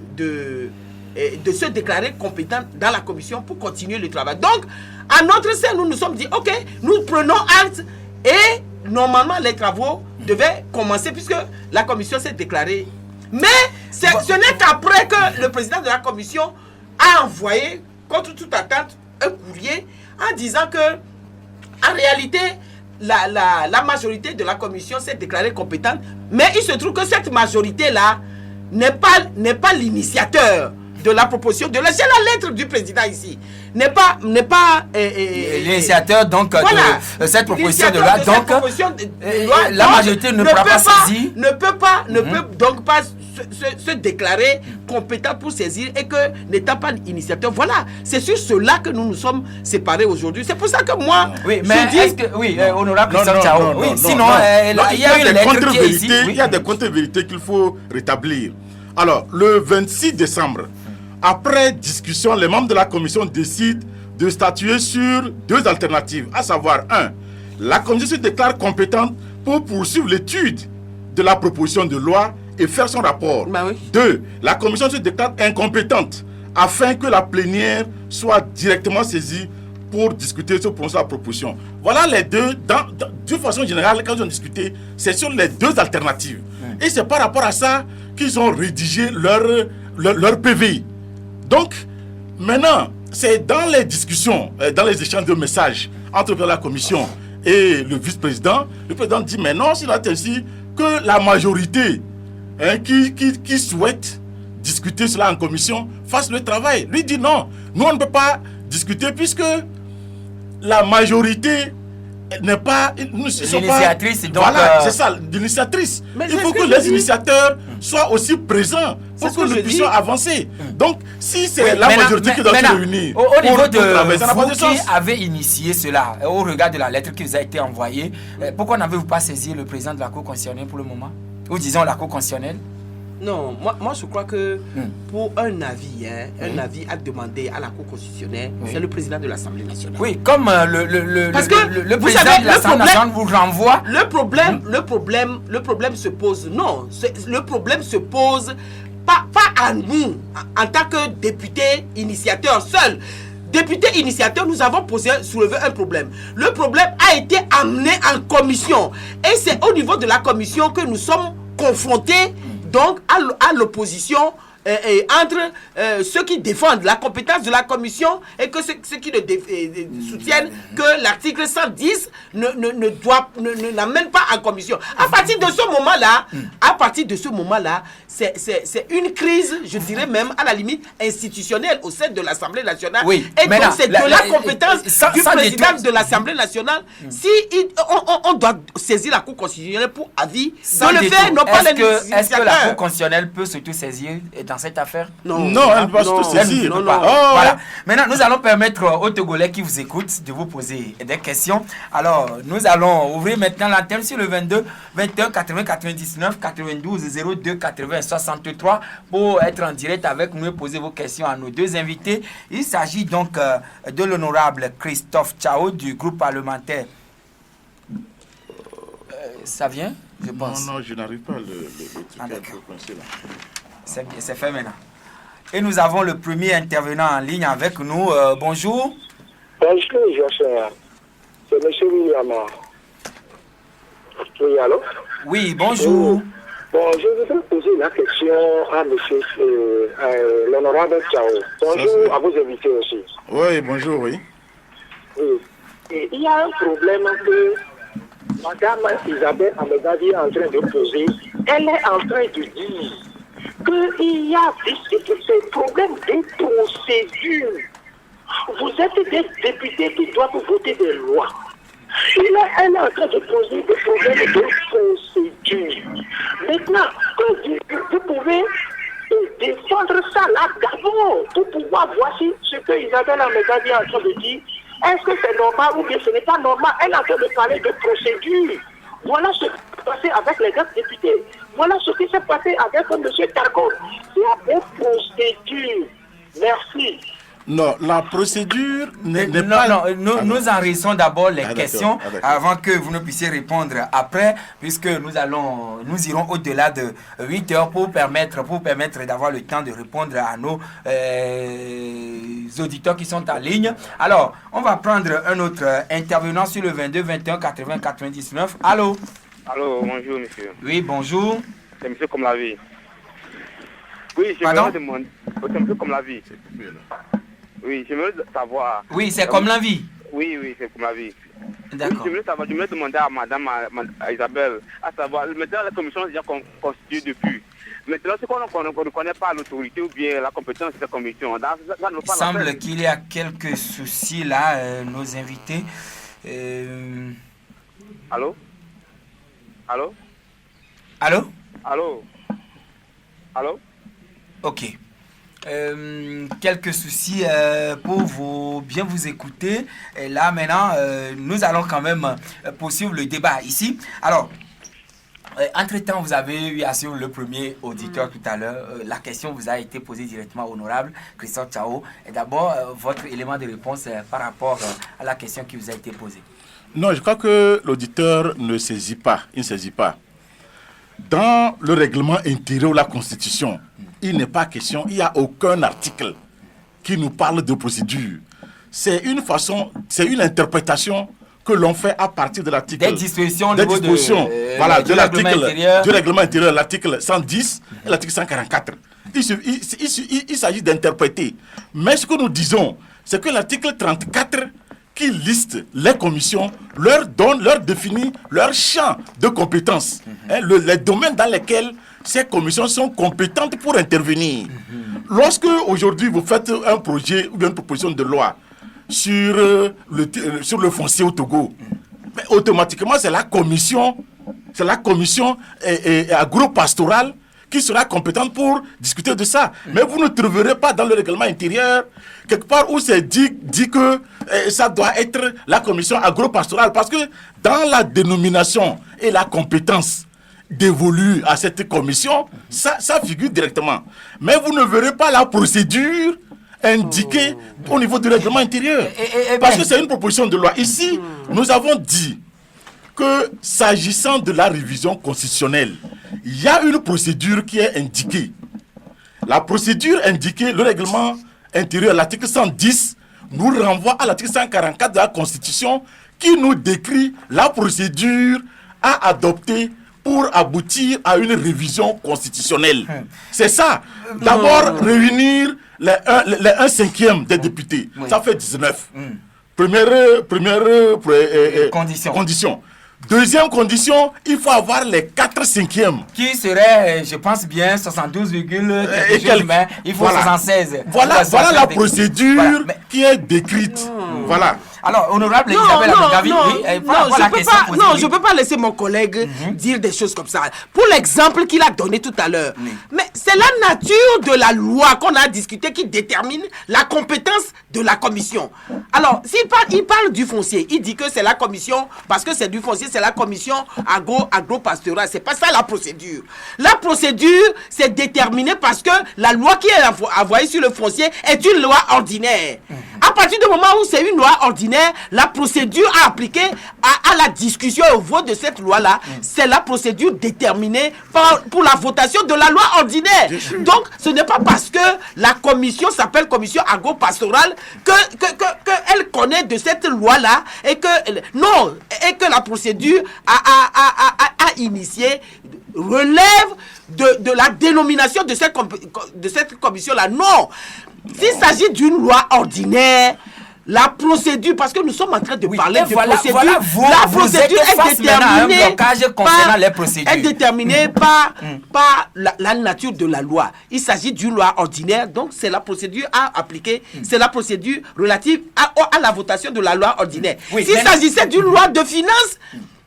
se déclarer compétent dans la commission pour continuer le travail. Donc, à notre sein, nous nous sommes dit, ok, nous prenons acte et normalement les travaux devaient commencer puisque la commission s'est déclarée. Mais ce n'est qu'après que le président de la commission a envoyé, contre toute attente, un courrier en disant que, en réalité, la majorité de la commission s'est déclarée compétente, mais il se trouve que cette majorité-là n'est pas l'initiateur de la proposition de loi. C'est la lettre du président ici. N'est pas l'initiateur donc de cette proposition de loi. Donc la majorité ne peut pas saisir. Ne peut donc pas se déclarer compétent pour saisir et que n'étant pas initiateur. Voilà, c'est sur cela que nous nous sommes séparés aujourd'hui. C'est pour ça que moi, oui, mais est-ce que honorable Christophe Tchao, sinon il y a une lettre qui est ici. Il y a des contre-vérités qu'il faut rétablir. Alors, le 26 décembre, après discussion, les membres de la commission décident de statuer sur deux alternatives, à savoir, 1. La commission se déclare compétente pour poursuivre l'étude de la proposition de loi et faire son rapport. 2. La commission se déclare incompétente afin que la plénière soit directement saisie pour discuter sur la proposition. Voilà les deux, de façon générale, quand ils ont discuté, c'est sur les deux alternatives. Et c'est par rapport à ça qu'ils ont rédigé leur PV. Donc, maintenant, c'est dans les discussions, dans les échanges de messages entre la commission et le vice-président, le président dit, mais non, c'est ainsi que la majorité qui souhaite discuter cela en commission fasse le travail. Lui dit non, nous on ne peut pas discuter puisque la majorité n'est pas l'initiatrice. Voilà, c'est ça, l'initiatrice. Il faut que les initiateurs soient aussi présents pour que nous puissions avancer. Donc, si c'est la majorité qui doit se réunir, au niveau de vous qui avez initié cela, au regard de la lettre qui vous a été envoyée, pourquoi n'avez-vous pas saisi le président de la Cour constitutionnelle pour le moment? Ou disons la Cour constitutionnelle? Non, moi je crois que pour un avis, un avis à demander à la Cour constitutionnelle, c'est le président de l'Assemblée nationale. Oui, comme le président de l'Assemblée nationale vous renvoie. Le problème se pose, non, le problème se pose pas à nous, en tant que députés initiateurs seuls. Députés initiateurs, nous avons soulevé un problème. Le problème a été amené en commission. Et c'est au niveau de la commission que nous sommes confrontés donc à l'opposition entre ceux qui défendent la compétence de la commission et que ceux qui soutiennent que l'article 110 n'amène pas en commission. À partir de ce moment-là, c'est une crise, je dirais même à la limite institutionnelle au sein de l'Assemblée nationale. Oui, et donc c'est de la compétence du président de l'Assemblée nationale. Si on doit saisir la Cour constitutionnelle pour avis, de le faire, non pas les initiateurs. Est-ce que la Cour constitutionnelle peut s'auto-saisir dans cette affaire? Non, elle ne peut pas s'auto-saisir. Voilà. Maintenant, nous allons permettre aux Togolais qui vous écoutent de vous poser des questions. Alors, nous allons ouvrir maintenant l'antenne sur le 22 21 80 99 92 02 80 63 pour être en direct avec nous et poser vos questions à nos deux invités. Il s'agit donc de l'honorable Christophe Tchao du groupe parlementaire. Ça vient, je pense. Non, je n'arrive pas le truc à penser là. C'est fait maintenant. Et nous avons le premier intervenant en ligne avec nous. Bonjour. Bonjour, Joshua. C'est M. William. Oui, allô? Oui, bonjour. Bon, je voudrais poser la question à M. l'honorable Tchao. Bonjour à vos invités aussi. Oui, bonjour, oui. Et il y a un problème que Madame Isabelle Amegadi est en train de poser. Elle est en train de dire qu'il y a des problèmes de procédure. Vous êtes des députés qui doivent voter des lois. Elle est en train de poser des problèmes de procédure. Maintenant, vous pouvez défendre ça là d'abord pour pouvoir voir ce que Isabelle Amegadi est en train de dire. Est-ce que c'est normal ou bien ce n'est pas normal? Elle est en train de parler de procédure. Voilà ce qui s'est passé avec les 9 députés. Voilà ce qui s'est passé avec M. Tarko. Il y a des procédures. Merci. Non, la procédure n'est non, pas... Non, nous enregistrons d'abord les questions d'accord. avant que vous ne puissiez répondre après, puisque nous irons au-delà de 8 heures pour permettre d'avoir le temps de répondre à nos auditeurs qui sont en ligne. Alors, on va prendre un autre intervenant sur le 22 21 80 99. Allô? Allô, bonjour monsieur. Oui, bonjour. C'est monsieur comme la vie. Oui, je me demande. C'est monsieur comme la vie. Oui, je veux savoir. Oui, c'est comme la vie. Oui, c'est comme la vie. D'accord. Oui, je voulais demander à madame à Isabelle, à savoir, maintenant la commission est déjà constituée depuis. Maintenant, c'est qu'on ne connaît pas l'autorité ou bien la compétence de cette commission. Il semble qu'il y a quelques soucis là, nos invités. Allô? Allô? Allô? Allô? Allô? Ok. Quelques soucis pour bien vous écouter. Et là, maintenant, nous allons quand même poursuivre le débat ici. Alors, entre-temps, vous avez eu à suivre le premier auditeur tout à l'heure. La question vous a été posée directement, honorable Christophe Tchao. Et d'abord, votre élément de réponse par rapport à la question qui vous a été posée. Non, je crois que l'auditeur ne saisit pas. Il ne saisit pas. Dans le règlement intérieur de la Constitution, il n'est pas question, il n'y a aucun article qui nous parle de procédure. C'est une façon, c'est une interprétation que l'on fait à partir de l'article. Des dispositions du règlement intérieur, l'article 110 et l'article 144. Il s'agit d'interpréter. Mais ce que nous disons, c'est que l'article 34 qui liste les commissions, leur définit leur champ de compétences, les domaines dans lesquels ces commissions sont compétentes pour intervenir. Lorsque aujourd'hui vous faites un projet ou une proposition de loi sur le foncier au Togo, mais automatiquement c'est la commission agro-pastorale qui sera compétente pour discuter de ça. Mais vous ne trouverez pas dans le règlement intérieur quelque part où c'est dit que ça doit être la commission agro-pastorale, parce que dans la dénomination et la compétence dévolue à cette commission, ça figure directement. Mais vous ne verrez pas la procédure indiquée au niveau du règlement intérieur. Parce que c'est une proposition de loi. Ici, nous avons dit que s'agissant de la révision constitutionnelle, il y a une procédure qui est indiquée. La procédure indiquée, le règlement intérieur, l'article 110, nous renvoie à l'article 144 de la Constitution qui nous décrit la procédure à adopter pour aboutir à une révision constitutionnelle. C'est ça. D'abord, réunir les 1/5 des députés. Ça fait 19. Première condition. Deuxième condition, il faut avoir les 4/5. Qui serait, je pense bien, 72, quelque chose, mais il faut 76. Voilà la procédure qui est décrite. Voilà. Alors, honorable Isabelle Amengavi, je ne peux pas laisser mon collègue dire des choses comme ça. Pour l'exemple qu'il a donné tout à l'heure. Mais c'est la nature de la loi qu'on a discuté qui détermine la compétence de la commission. Alors, il parle du foncier. Il dit que c'est la commission, parce que c'est du foncier, c'est la commission agro-pastorale. C'est pas ça la procédure. La procédure, c'est déterminé parce que la loi qui est envoyée sur le foncier est une loi ordinaire. À partir du moment où c'est une loi ordinaire, la procédure à appliquer à la discussion et au vote de cette loi-là, c'est la procédure déterminée pour la votation de la loi ordinaire. Donc, ce n'est pas parce que la commission s'appelle commission agro-pastorale qu'elle connaît de cette loi-là et que la procédure à initier relève de la dénomination de cette commission-là. Non! S'il s'agit d'une loi ordinaire, la procédure, parce que nous sommes en train de parler de procédure, la procédure est déterminée par la nature de la loi. Il s'agit d'une loi ordinaire, donc c'est la procédure à appliquer, c'est la procédure relative à la votation de la loi ordinaire. S'il s'agissait d'une loi de finances,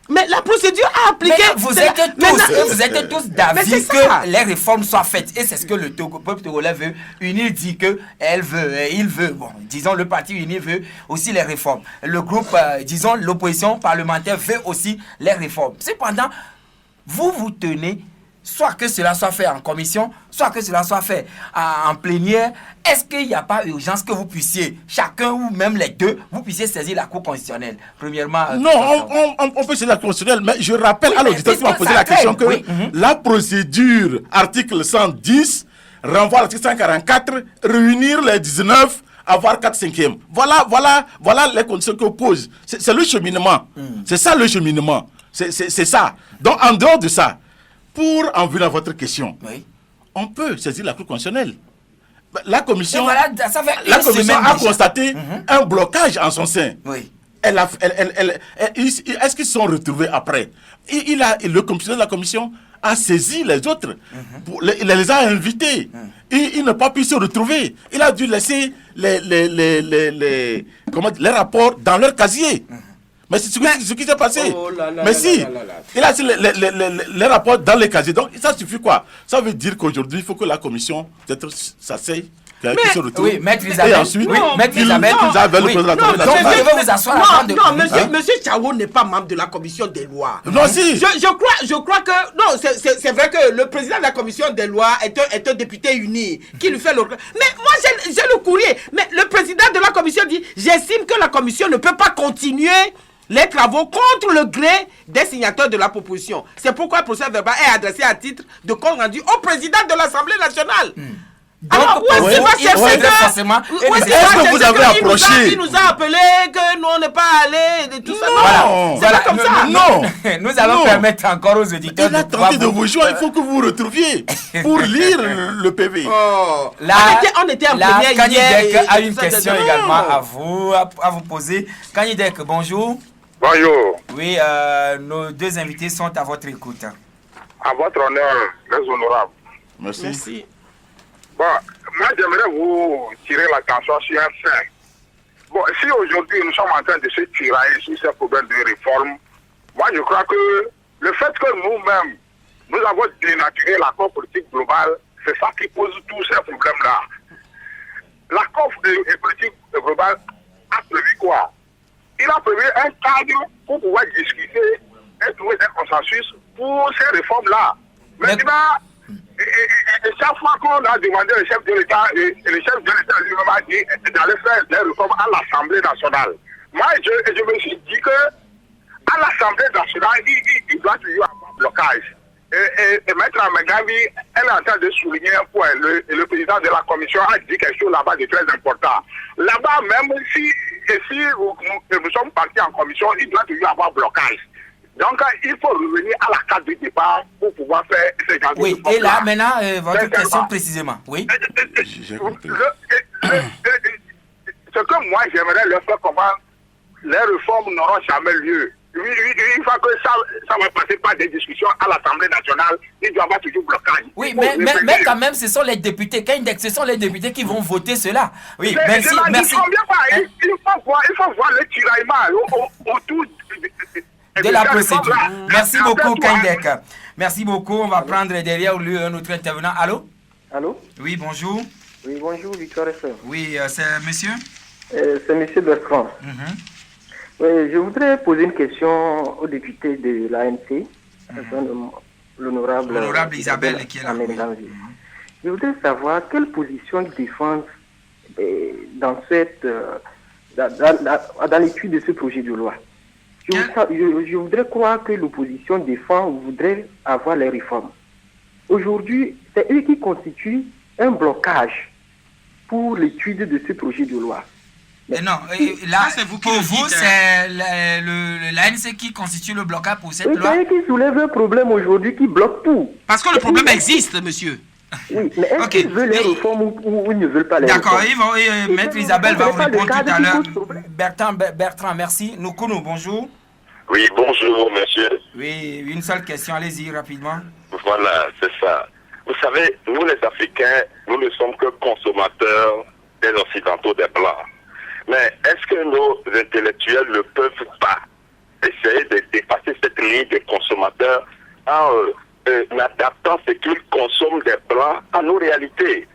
Mais la procédure a appliqué. Vous êtes tous d'avis que les réformes soient faites. Et c'est ce que le peuple togolais veut. UNI dit qu'il veut. Bon, disons, le parti UNI veut aussi les réformes. Le groupe, disons, l'opposition parlementaire veut aussi les réformes. Cependant, vous tenez soit que cela soit fait en commission, soit que cela soit fait en plénière. Est-ce qu'il n'y a pas urgence que vous puissiez, chacun ou même les deux, vous puissiez saisir la Cour constitutionnelle? Premièrement... Non, on peut saisir la Cour constitutionnelle, mais je rappelle à l'auditeur qui m'a posé la question que la procédure, article 110, renvoie à l'article 144, réunir les 19, avoir 4/5. Voilà les conditions qu'on pose. C'est le cheminement. C'est ça le cheminement. C'est ça. Donc, en dehors de ça, pour en venir à votre question, on peut saisir la Cour constitutionnelle. La commission, a constaté un blocage en son sein. Oui. Est-ce qu'ils se sont retrouvés après? Le commissaire de la commission a saisi les autres. Il les a invités. Il n'a pas pu se retrouver. Il a dû laisser les rapports dans leur casier. Mais c'est ce qui s'est passé. Mais si, il a les rapports dans les casiers. Donc, ça suffit quoi? Ça veut dire qu'aujourd'hui, il faut que la commission, peut-être, s'asseye. Oui, Maître Isabelle. Et ensuite, Maître Isabelle, monsieur Tchao n'est pas membre de la commission des lois. Non, si. Je crois que, non, c'est vrai que le président de la commission des lois est un député uni qui lui fait le... Mais moi, j'ai le courrier. Mais le président de la commission dit, j'estime que la commission ne peut pas continuer les travaux contre le gré des signataires de la proposition. C'est pourquoi le procès verbal est adressé à titre de compte rendu au président de l'Assemblée nationale. Donc, alors, est-ce que vous avez approché? Il nous a appelé que nous on n'est pas allé et tout ça. Non, c'est comme ça. Non, nous allons permettre encore aux auditeurs. Il a tenté de vous joindre. Il faut que vous vous retrouviez pour lire le PV. On était en première Kanidek a une question également à vous poser. Kanidek, bonjour. Bonjour. Oui, nos deux invités sont à votre écoute. À votre honneur, les honorables. Merci. Bon, moi j'aimerais vous tirer l'attention sur un fait. Bon, si aujourd'hui nous sommes en train de se tirailler sur ces problèmes de réforme, moi je crois que le fait que nous-mêmes, nous avons dénaturé l'accord politique global, c'est ça qui pose tous ces problèmes-là. L'accord politique global a prévu quoi? Il a prévu un cadre pour pouvoir discuter et trouver un consensus pour ces réformes-là. Maintenant, et chaque fois qu'on a demandé au chef de l'État, et le chef de l'État lui-même a dit d'aller faire des réformes à l'Assemblée nationale. Moi, je me suis dit que à l'Assemblée nationale, il doit toujours avoir un blocage. Et Maître Amengavi, elle est en train de souligner un point. Le président de la commission a dit quelque chose là-bas de très important. Là-bas, même si nous sommes partis en commission, il doit toujours avoir blocage. Donc, il faut revenir à la carte du départ pour pouvoir faire ces gens. Oui, et là, maintenant, votre question précisément. Oui. Ce que moi, j'aimerais leur faire comprendre, les réformes n'auront jamais lieu. Une fois que ça va passer par des discussions à l'Assemblée nationale, il doit y avoir toujours blocage. Oui, mais quand même, ce sont les députés, ce sont les députés qui vont voter cela. Oui, merci. Il faut voir le tiraillement autour de la procédure. Merci beaucoup, Kanidek. Merci beaucoup. On va prendre derrière lui un autre intervenant. Allô? Allô? Oui, bonjour. Oui, bonjour, Victor FM. Oui, c'est monsieur? C'est monsieur Bertrand. Oui, je voudrais poser une question au député de l'ANC, l'honorable Isabelle qui est là. Je voudrais savoir quelle position il défend dans l'étude de ce projet de loi. Je voudrais croire que l'opposition défend ou voudrait avoir les réformes. Aujourd'hui, c'est eux qui constituent un blocage pour l'étude de ce projet de loi. Mais non, là, c'est vous pour vous, c'est l'ANC qui constitue le blocage pour cette loi. C'est eux qui soulèvent un problème aujourd'hui qui bloque tout. Parce que le problème existe, monsieur. Oui, mais est-ce qu'ils veulent les réformes ou ils ne veulent pas les réformes? D'accord, Maître Isabelle va vous répondre tout à l'heure. Bertrand, merci. Noukounou, bonjour. Oui, bonjour, monsieur. Oui, une seule question, allez-y rapidement. Voilà, c'est ça. Vous savez, nous les Africains, nous ne sommes que consommateurs des Occidentaux, des Blancs. Mais est-ce que nos intellectuels ne peuvent pas essayer de dépasser cette ligne des consommateurs en adaptant ce qu'ils consomment des blancs à nos réalités.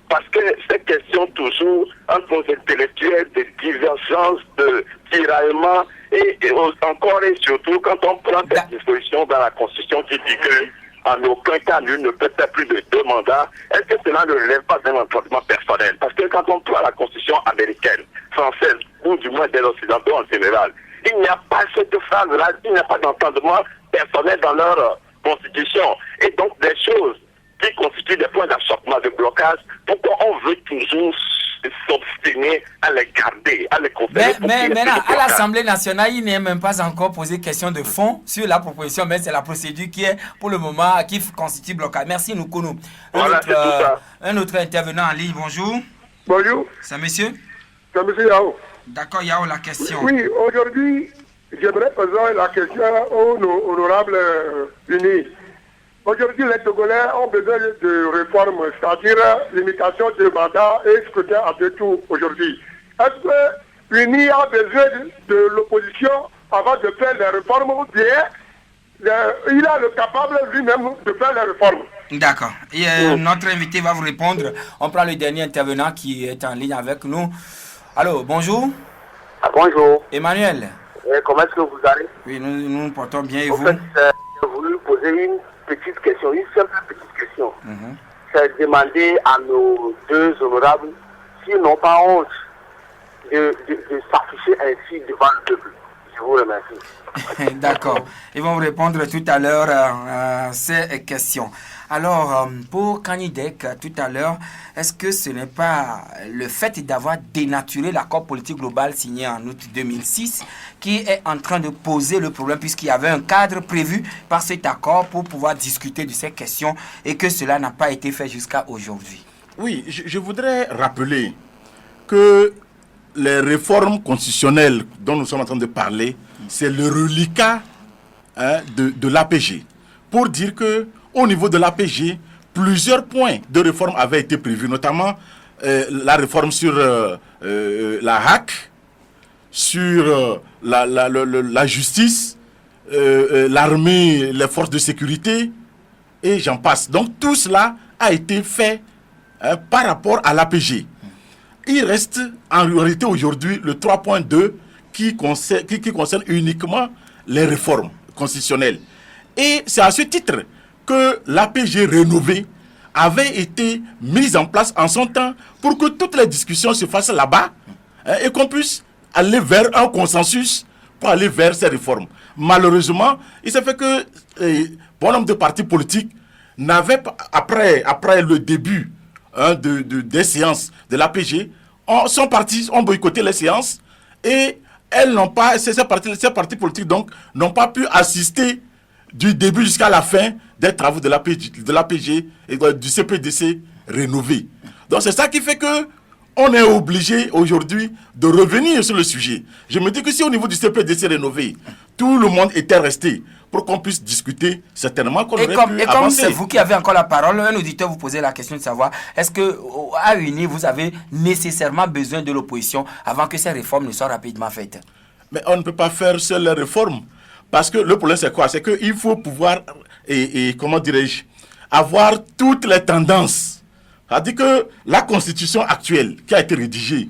Parce que ces questions toujours entre nos intellectuels de divergence, de tiraillement et encore et surtout quand on prend cette disposition dans la Constitution qui dit que en aucun cas nul ne peut faire plus de 2 mandats, est-ce que cela ne relève pas d'un entendement personnel? Parce que quand on prend la Constitution américaine, française, ou du moins des Occidentaux en général, il n'y a pas cette phrase-là, il n'y a pas d'entendement personnel dans leur Constitution. Et donc des choses qui constituent des points d'achoppement, de blocage, pourquoi on veut toujours s'obstiner à les garder, à les conserver? Mais maintenant, à l'Assemblée nationale, il n'est même pas encore posé question de fond sur la proposition, mais c'est la procédure qui est, pour le moment, qui constitue blocage. Merci, Noukounou. Voilà, c'est tout ça. Un autre intervenant en ligne, bonjour. Bonjour. C'est monsieur? C'est monsieur Yao. D'accord, Yao, la question. Oui, aujourd'hui, j'aimerais poser la question aux honorables unis. Aujourd'hui, les Togolais ont besoin de réformes, c'est-à-dire limitation de mandat et scrutin à 2 tours aujourd'hui. Est-ce que l'UNI a besoin de l'opposition avant de faire les réformes ou bien il a le capable lui-même de faire les réformes? D'accord. Et notre invité va vous répondre. On prend le dernier intervenant qui est en ligne avec nous. Allô, bonjour. Bonjour. Emmanuel. Comment est-ce que vous allez? Oui, nous nous portons bien et en vous? fait, j'ai voulu poser une petite question, une simple petite question. C'est demander à nos 2 honorables s'ils n'ont pas honte de s'afficher ainsi devant le peuple. Je vous remercie. D'accord. Ils vont vous répondre tout à l'heure à ces questions. Alors, pour Kanidek, tout à l'heure, est-ce que ce n'est pas le fait d'avoir dénaturé l'accord politique global signé en août 2006 qui est en train de poser le problème, puisqu'il y avait un cadre prévu par cet accord pour pouvoir discuter de ces questions et que cela n'a pas été fait jusqu'à aujourd'hui? Oui, je voudrais rappeler que les réformes constitutionnelles dont nous sommes en train de parler, c'est le reliquat de l'APG. Pour dire que au niveau de l'APG, plusieurs points de réforme avaient été prévus, notamment la réforme sur la HAC, sur la justice, l'armée, les forces de sécurité, et j'en passe. Donc tout cela a été fait par rapport à l'APG. Il reste en réalité aujourd'hui le 3.2 qui concerne uniquement les réformes constitutionnelles. Et c'est à ce titre que l'APG rénovée avait été mise en place en son temps pour que toutes les discussions se fassent là-bas et qu'on puisse aller vers un consensus pour aller vers ces réformes. Malheureusement, il s'est fait que bon nombre de partis politiques n'avaient pas, après le début des séances de l'APG, sont partis, ont boycotté les séances et elles n'ont pas, ces partis politiques donc n'ont pas pu assister du début jusqu'à la fin des travaux de l'APG et du CPDC rénové. Donc c'est ça qui fait que on est obligé aujourd'hui de revenir sur le sujet. Je me dis que si au niveau du CPDC rénové, tout le monde était resté pour qu'on puisse discuter, certainement qu'on aurait pu avancer. Et comme c'est vous qui avez encore la parole, un auditeur vous posait la question de savoir, est-ce que à UNI, vous avez nécessairement besoin de l'opposition avant que ces réformes ne soient rapidement faites? Mais on ne peut pas faire seule les réformes. Parce que le problème c'est quoi? C'est qu'il faut pouvoir, comment dirais-je, avoir toutes les tendances. C'est-à-dire que la constitution actuelle qui a été rédigée,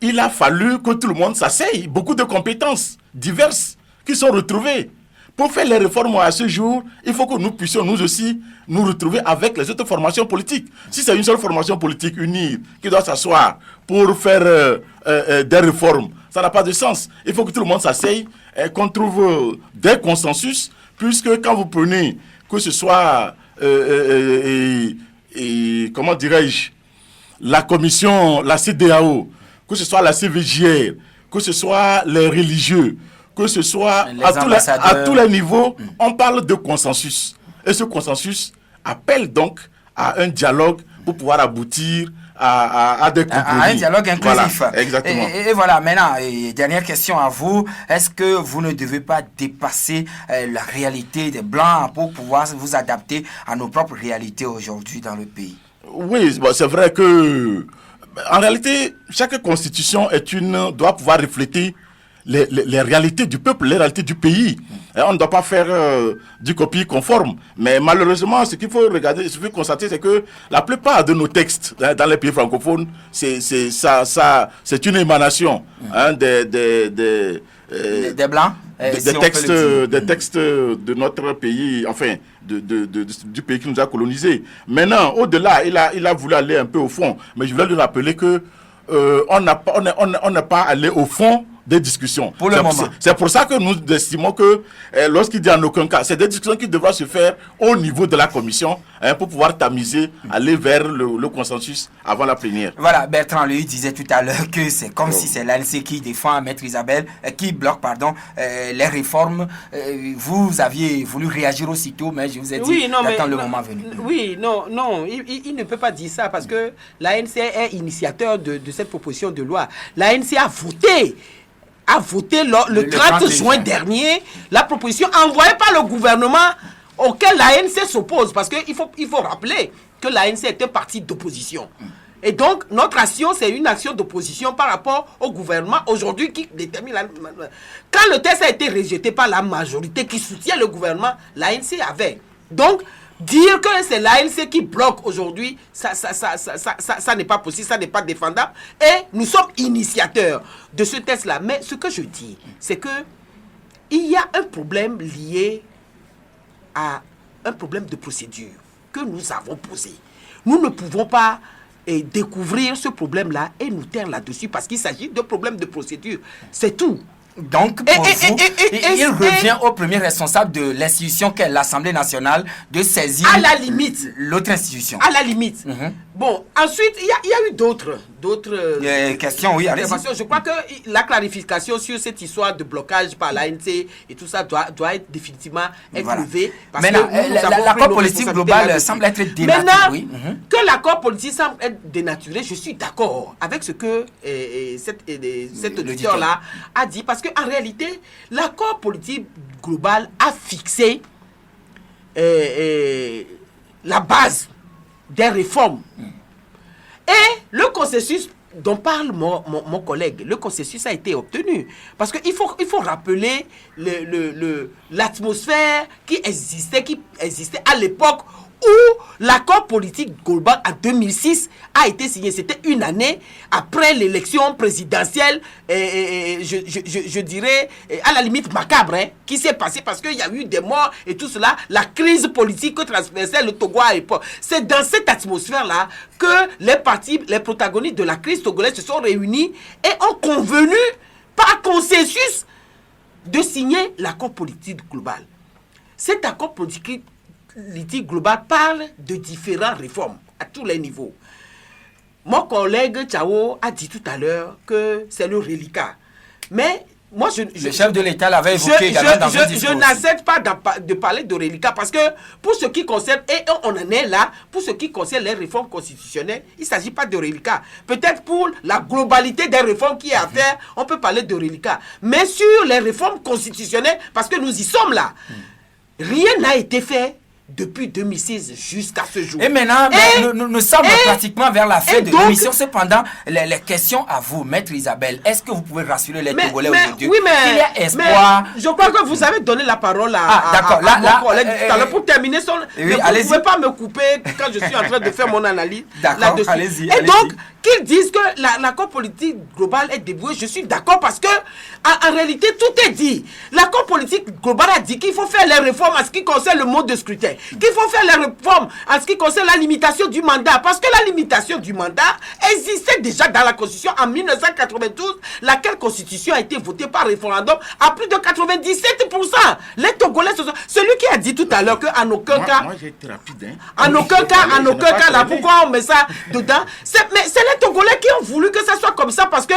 il a fallu que tout le monde s'asseye. Beaucoup de compétences diverses qui sont retrouvées. Pour faire les réformes à ce jour, il faut que nous puissions nous aussi nous retrouver avec les autres formations politiques. Si c'est une seule formation politique unie qui doit s'asseoir pour faire des réformes, ça n'a pas de sens. Il faut que tout le monde s'asseye et qu'on trouve des consensus, puisque quand vous prenez, que ce soit, comment dirais-je, la commission, la CEDEAO, que ce soit la CVJR, que ce soit les religieux, que ce soit à tous les niveaux, on parle de consensus. Et ce consensus appelle donc à un dialogue pour pouvoir aboutir à des compromis. À un dialogue inclusif. Voilà, exactement. Et voilà, maintenant, dernière question à vous. Est-ce que vous ne devez pas dépasser la réalité des Blancs pour pouvoir vous adapter à nos propres réalités aujourd'hui dans le pays? Oui, bon, c'est vrai que, en réalité, chaque constitution doit pouvoir refléter les réalités du peuple, les réalités du pays. Et on ne doit pas faire du copie conforme. Mais malheureusement, ce qu'il faut regarder, ce qu'il faut constater, c'est que la plupart de nos textes dans les pays francophones, c'est une émanation des Blancs, des textes de notre pays, enfin, du pays qui nous a colonisés. Maintenant, au-delà, il a voulu aller un peu au fond. Mais je voulais lui rappeler que on n'a pas allé au fond des discussions. Pour le moment. C'est pour ça que nous estimons que lorsqu'il dit en aucun cas, c'est des discussions qui devront se faire au niveau de la commission pour pouvoir tamiser, aller vers le consensus avant la plénière. Voilà, Bertrand lui disait tout à l'heure que c'est comme si c'est l'ANC qui défend Maître Isabelle, qui bloque, les réformes. Vous aviez voulu réagir aussitôt, mais je vous ai dit d'attendre le moment venu. Oui, non, il ne peut pas dire ça parce que l'ANC est initiateur de cette proposition de loi. L'ANC a voté le 30 juin dernier la proposition envoyée par le gouvernement auquel l'ANC s'oppose. Parce qu'il faut rappeler que l'ANC est un parti d'opposition. Et donc, notre action, c'est une action d'opposition par rapport au gouvernement aujourd'hui qui détermine... Quand le texte a été rejeté par la majorité qui soutient le gouvernement, l'ANC avait. Donc, dire que c'est l'ANC qui bloque aujourd'hui, ça n'est pas possible, ça n'est pas défendable. Et nous sommes initiateurs de ce texte-là. Mais ce que je dis, c'est que il y a un problème lié à un problème de procédure que nous avons posé. Nous ne pouvons pas découvrir ce problème-là et nous taire là-dessus parce qu'il s'agit d'un problème de procédure. C'est tout. Donc, pour vous, il revient au premier responsable de l'institution qu'est l'Assemblée nationale de saisir à la limite l'autre institution. À la limite. Bon, ensuite, il y a eu d'autres questions, oui, allez-y. Je crois que la clarification sur cette histoire de blocage par l'ANC et tout ça doit être définitivement levée. Maintenant, l'accord politique global semble être dénaturé. Maintenant, que l'accord politique semble être dénaturé, je suis d'accord avec ce que cet auditeur-là a dit. Parce qu'en réalité, l'accord politique global a fixé la base des réformes. Et le consensus dont parle mon collègue, le consensus a été obtenu. Parce qu'il faut rappeler l'atmosphère qui existait à l'époque où l'accord politique global en 2006 a été signé. C'était une année après l'élection présidentielle, je dirais, à la limite macabre, qui s'est passée parce qu'il y a eu des morts et tout cela, la crise politique que traversait le Togo à l'époque. C'est dans cette atmosphère-là que les protagonistes de la crise togolaise se sont réunis et ont convenu par consensus de signer l'accord politique global. Cet accord politique global parle de différentes réformes à tous les niveaux. Mon collègue Tchao a dit tout à l'heure que c'est le reliquat. Mais moi, le chef de l'État l'avait évoqué également dans un discours. Je n'accepte pas de parler de reliquat parce que pour ce qui concerne, et on en est là, pour ce qui concerne les réformes constitutionnelles, il ne s'agit pas de reliquat. Peut-être pour la globalité des réformes qui est à faire, on peut parler de reliquat. Mais sur les réformes constitutionnelles, parce que nous y sommes là, rien n'a été fait depuis 2006 jusqu'à ce jour. Et maintenant, nous sommes pratiquement vers la fin de l'émission. Cependant, les questions à vous, Maître Isabelle, est-ce que vous pouvez rassurer les Togolais aujourd'hui? Oui, mais il y a espoir. Je crois que vous avez donné la parole à mon collègue tout à l'heure pour terminer son... Oui, vous ne pouvez pas me couper quand je suis en train de faire mon analyse là-dessus. Allez-y. Donc, qu'ils disent que l'accord politique global est débrouillé, je suis d'accord parce que en réalité, tout est dit. L'accord politique global a dit qu'il faut faire les réformes en ce qui concerne le mode de scrutin, qu'il faut faire les réformes en ce qui concerne la limitation du mandat, parce que la limitation du mandat existait déjà dans la Constitution en 1992, laquelle Constitution a été votée par référendum à plus de 97%. Les Togolais, celui qui a dit tout à l'heure qu'en aucun cas... Moi, j'ai été rapide. En aucun cas, là, pourquoi on met ça dedans? C'est les Togolais qui ont voulu que ça soit comme ça, parce que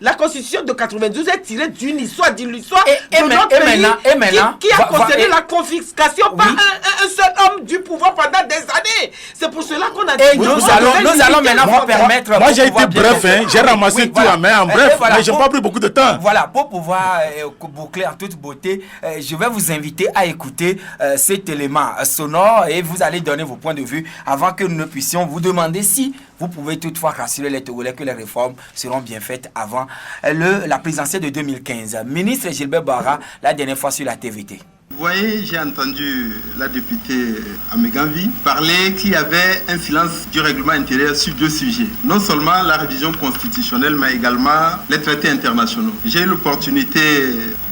la Constitution de 92 est tirée d'une histoire, de l'histoire de notre pays qui a concerné la confiscation par un seul homme du pouvoir pendant des années. C'est pour cela qu'on a dit... Nous allons maintenant vous permettre... Moi, j'ai été bref, j'ai ramassé tout à main en bref, mais je n'ai pas pris beaucoup de temps. Voilà, pour pouvoir boucler en toute beauté, je vais vous inviter à écouter cet élément sonore et vous allez donner vos points de vue avant que nous ne puissions vous demander si vous pouvez toutefois rassurer les Togolais que les réformes seront bien faites avant la présidentielle de 2015. Ministre Gilbert Bahara, la dernière fois sur la TVT. Vous voyez, j'ai entendu la députée Améganvi parler qu'il y avait un silence du règlement intérieur sur 2 sujets. Non seulement la révision constitutionnelle, mais également les traités internationaux. J'ai eu l'opportunité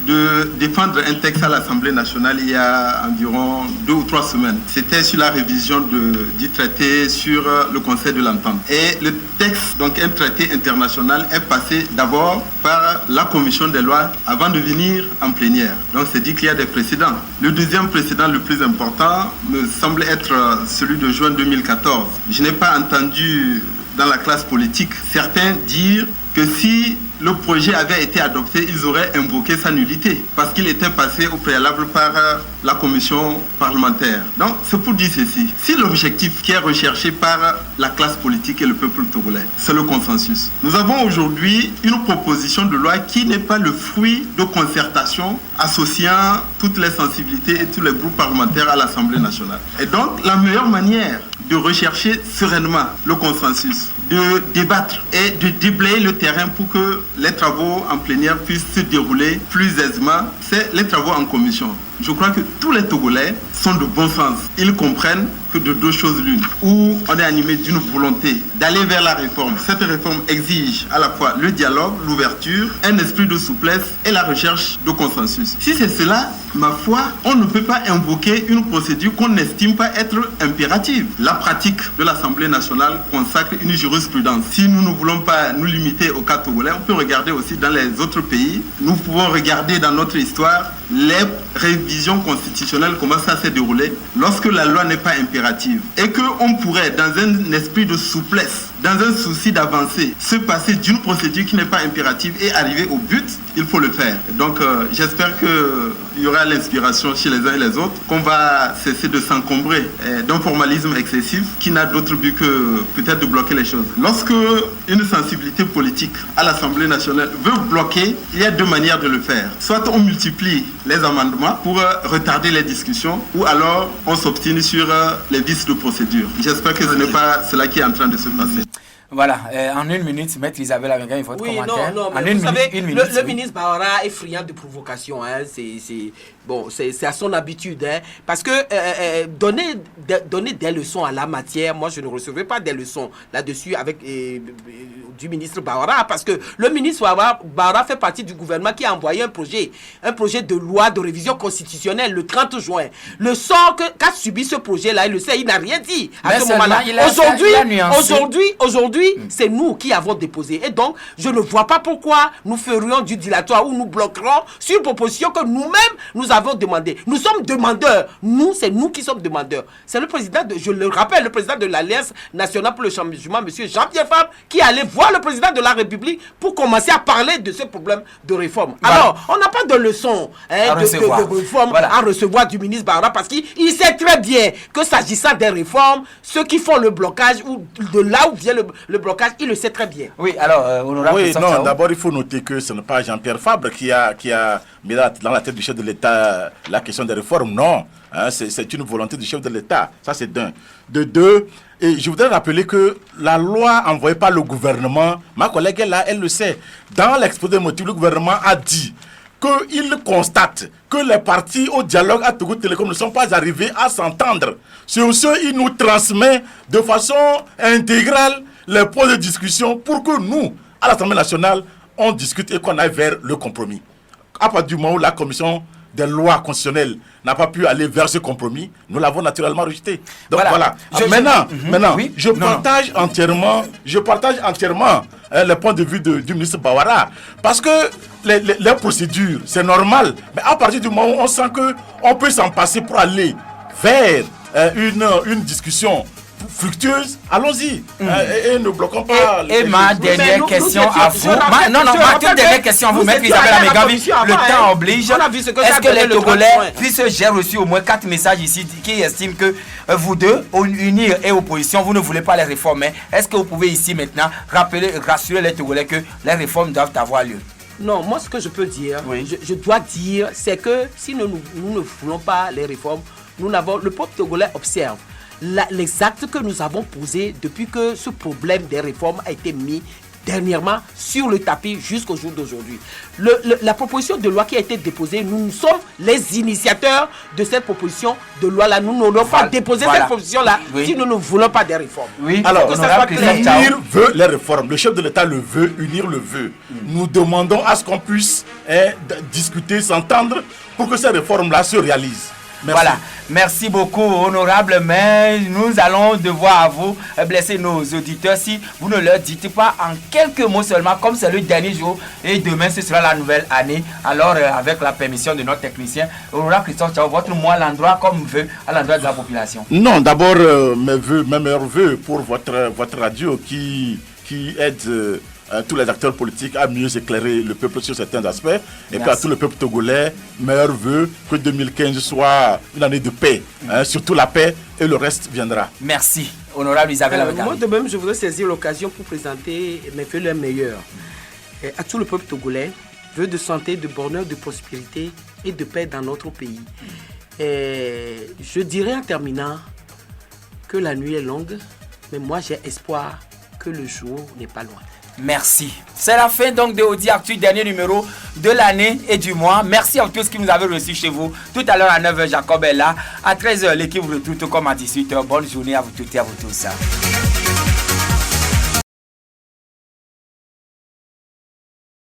de défendre un texte à l'Assemblée nationale il y a environ 2 ou 3 semaines. C'était sur la révision du traité sur le Conseil de l'Entente. Et le texte, donc un traité international, est passé d'abord par la commission des lois avant de venir en plénière. Donc c'est dit qu'il y a des précédents. Le deuxième précédent le plus important me semble être celui de juin 2014. Je n'ai pas entendu dans la classe politique certains dire que si le projet avait été adopté, ils auraient invoqué sa nullité parce qu'il était passé au préalable par la commission parlementaire. Donc, c'est pour dire ceci. Si l'objectif qui est recherché par la classe politique et le peuple togolais, c'est le consensus. Nous avons aujourd'hui une proposition de loi qui n'est pas le fruit de concertation associant toutes les sensibilités et tous les groupes parlementaires à l'Assemblée nationale. Et donc, la meilleure manière de rechercher sereinement le consensus, de débattre et de déblayer le terrain pour que les travaux en plénière puissent se dérouler plus aisément, c'est les travaux en commission. Je crois que tous les Togolais sont de bon sens. Ils comprennent que de 2 choses l'une. Ou on est animé d'une volonté d'aller vers la réforme. Cette réforme exige à la fois le dialogue, l'ouverture, un esprit de souplesse et la recherche de consensus. Si c'est cela, ma foi, on ne peut pas invoquer une procédure qu'on n'estime pas être impérative. La pratique de l'Assemblée nationale consacre une jurisprudence. Si nous ne voulons pas nous limiter au cas togolais, on peut regarder aussi dans les autres pays. Nous pouvons regarder dans notre histoire les révisions constitutionnelles, comment ça s'est déroulé lorsque la loi n'est pas impérative. Et qu'on pourrait, dans un esprit de souplesse, dans un souci d'avancer, se passer d'une procédure qui n'est pas impérative et arriver au but, il faut le faire. Donc j'espère qu'il y aura l'inspiration chez les uns et les autres, qu'on va cesser de s'encombrer d'un formalisme excessif qui n'a d'autre but que peut-être de bloquer les choses. Lorsque une sensibilité politique à l'Assemblée nationale veut bloquer, il y a 2 manières de le faire. Soit on multiplie les amendements pour retarder les discussions, ou alors on s'obstine sur les vices de procédure. J'espère que ce n'est pas cela qui est en train de se passer. Voilà, en 1 minute, Maître Isabelle Améganvi, votre commentaire. Non, mais vous savez, le ministre Bahara est friand de provocation. Hein, c'est à son habitude. Hein, parce que donner des leçons à la matière, moi je ne recevais pas des leçons là-dessus avec du ministre Bahara. Parce que le ministre Bahara fait partie du gouvernement qui a envoyé un projet de loi de révision constitutionnelle le 30 juin. Le sort qu'a subi ce projet-là, il le sait, il n'a rien dit à ce moment-là. Aujourd'hui, c'est nous qui avons déposé. Et donc, je ne vois pas pourquoi nous ferions du dilatoire ou nous bloquerons sur une proposition que nous-mêmes, nous avons demandé. Nous sommes demandeurs. C'est nous qui sommes demandeurs. C'est le président, je le rappelle, le président de l'Alliance nationale pour le changement, M. Jean-Pierre Fabre, qui allait voir le président de la République pour commencer à parler de ce problème de réforme. Voilà. Alors, on n'a pas de leçon de réforme à recevoir du ministre Bahara parce qu'il sait très bien que s'agissant des réformes, ceux qui font le blocage ou de là où vient le blocage, il le sait très bien. Oui, alors, honorable. Oui, non, d'abord, il faut noter que ce n'est pas Jean-Pierre Fabre qui a mis dans la tête du chef de l'État la question des réformes. Non, hein, c'est une volonté du chef de l'État. Ça, c'est d'un. De 2, et je voudrais rappeler que la loi envoyée par le gouvernement, ma collègue est là, elle le sait. Dans l'exposé des motifs, le gouvernement a dit qu'il constate que les partis au dialogue à Togo Télécom ne sont pas arrivés à s'entendre. Sur ce, il nous transmet de façon intégrale les points de discussion pour que nous, à l'Assemblée nationale, on discute et qu'on aille vers le compromis. À partir du moment où la commission des lois constitutionnelles n'a pas pu aller vers ce compromis, nous l'avons naturellement rejeté. Donc voilà. Maintenant, oui, je partage entièrement le point de vue du ministre Bahara. Parce que les procédures, c'est normal. Mais à partir du moment où on sent qu'on peut s'en passer pour aller vers une discussion fructueuse, allons-y. Et ne bloquons pas. Et ma dernière question à vous. Ma toute dernière question à vous, Maître Isabelle Améganvi. Le temps oblige. Est-ce que les Togolais puissent j'ai reçu au moins 4 messages ici qui estiment que vous deux, unir et opposition, vous ne voulez pas les réformer. Est-ce que vous pouvez ici maintenant rassurer les Togolais que les réformes doivent avoir lieu? Non, moi ce que je peux dire, je dois dire, c'est que si nous ne voulons pas les réformes, le peuple togolais observe. les actes que nous avons posés depuis que ce problème des réformes a été mis dernièrement sur le tapis jusqu'au jour d'aujourd'hui. La proposition de loi qui a été déposée, nous sommes les initiateurs de cette proposition de loi-là. Nous n'aurons pas déposé cette proposition-là si nous ne voulons pas des réformes. Oui. Alors, unir veut les réformes. Le chef de l'État le veut, unir le veut. Nous demandons à ce qu'on puisse discuter, s'entendre pour que ces réformes-là se réalisent. Merci. Voilà, merci beaucoup honorable, mais nous allons devoir à vous blesser nos auditeurs si vous ne leur dites pas en quelques mots seulement, comme c'est le dernier jour et demain ce sera la nouvelle année. Alors avec la permission de notre technicien, honorable Christophe Tchao, votre mot à l'endroit comme vœu à l'endroit de la population. Non, d'abord mes meilleurs vœux pour votre radio qui aide tous les acteurs politiques à mieux éclairer le peuple sur certains aspects. Et puis à tout le peuple togolais, meilleurs vœux, que 2015 soit une année de paix, surtout la paix, et le reste viendra. Merci, honorable Isabelle Amegari. Moi de même, je voudrais saisir l'occasion pour présenter mes vœux les meilleurs. À tout le peuple togolais, vœux de santé, de bonheur, de prospérité et de paix dans notre pays. Je dirais en terminant que la nuit est longue, mais moi j'ai espoir que le jour n'est pas loin. Merci. C'est la fin donc de Audi Actu, dernier numéro de l'année et du mois. Merci à tous qui nous avez reçus chez vous. Tout à l'heure à 9h, Jacob est là. À 13h, l'équipe vous retrouve comme à 18h. Bonne journée à vous toutes et à vous tous.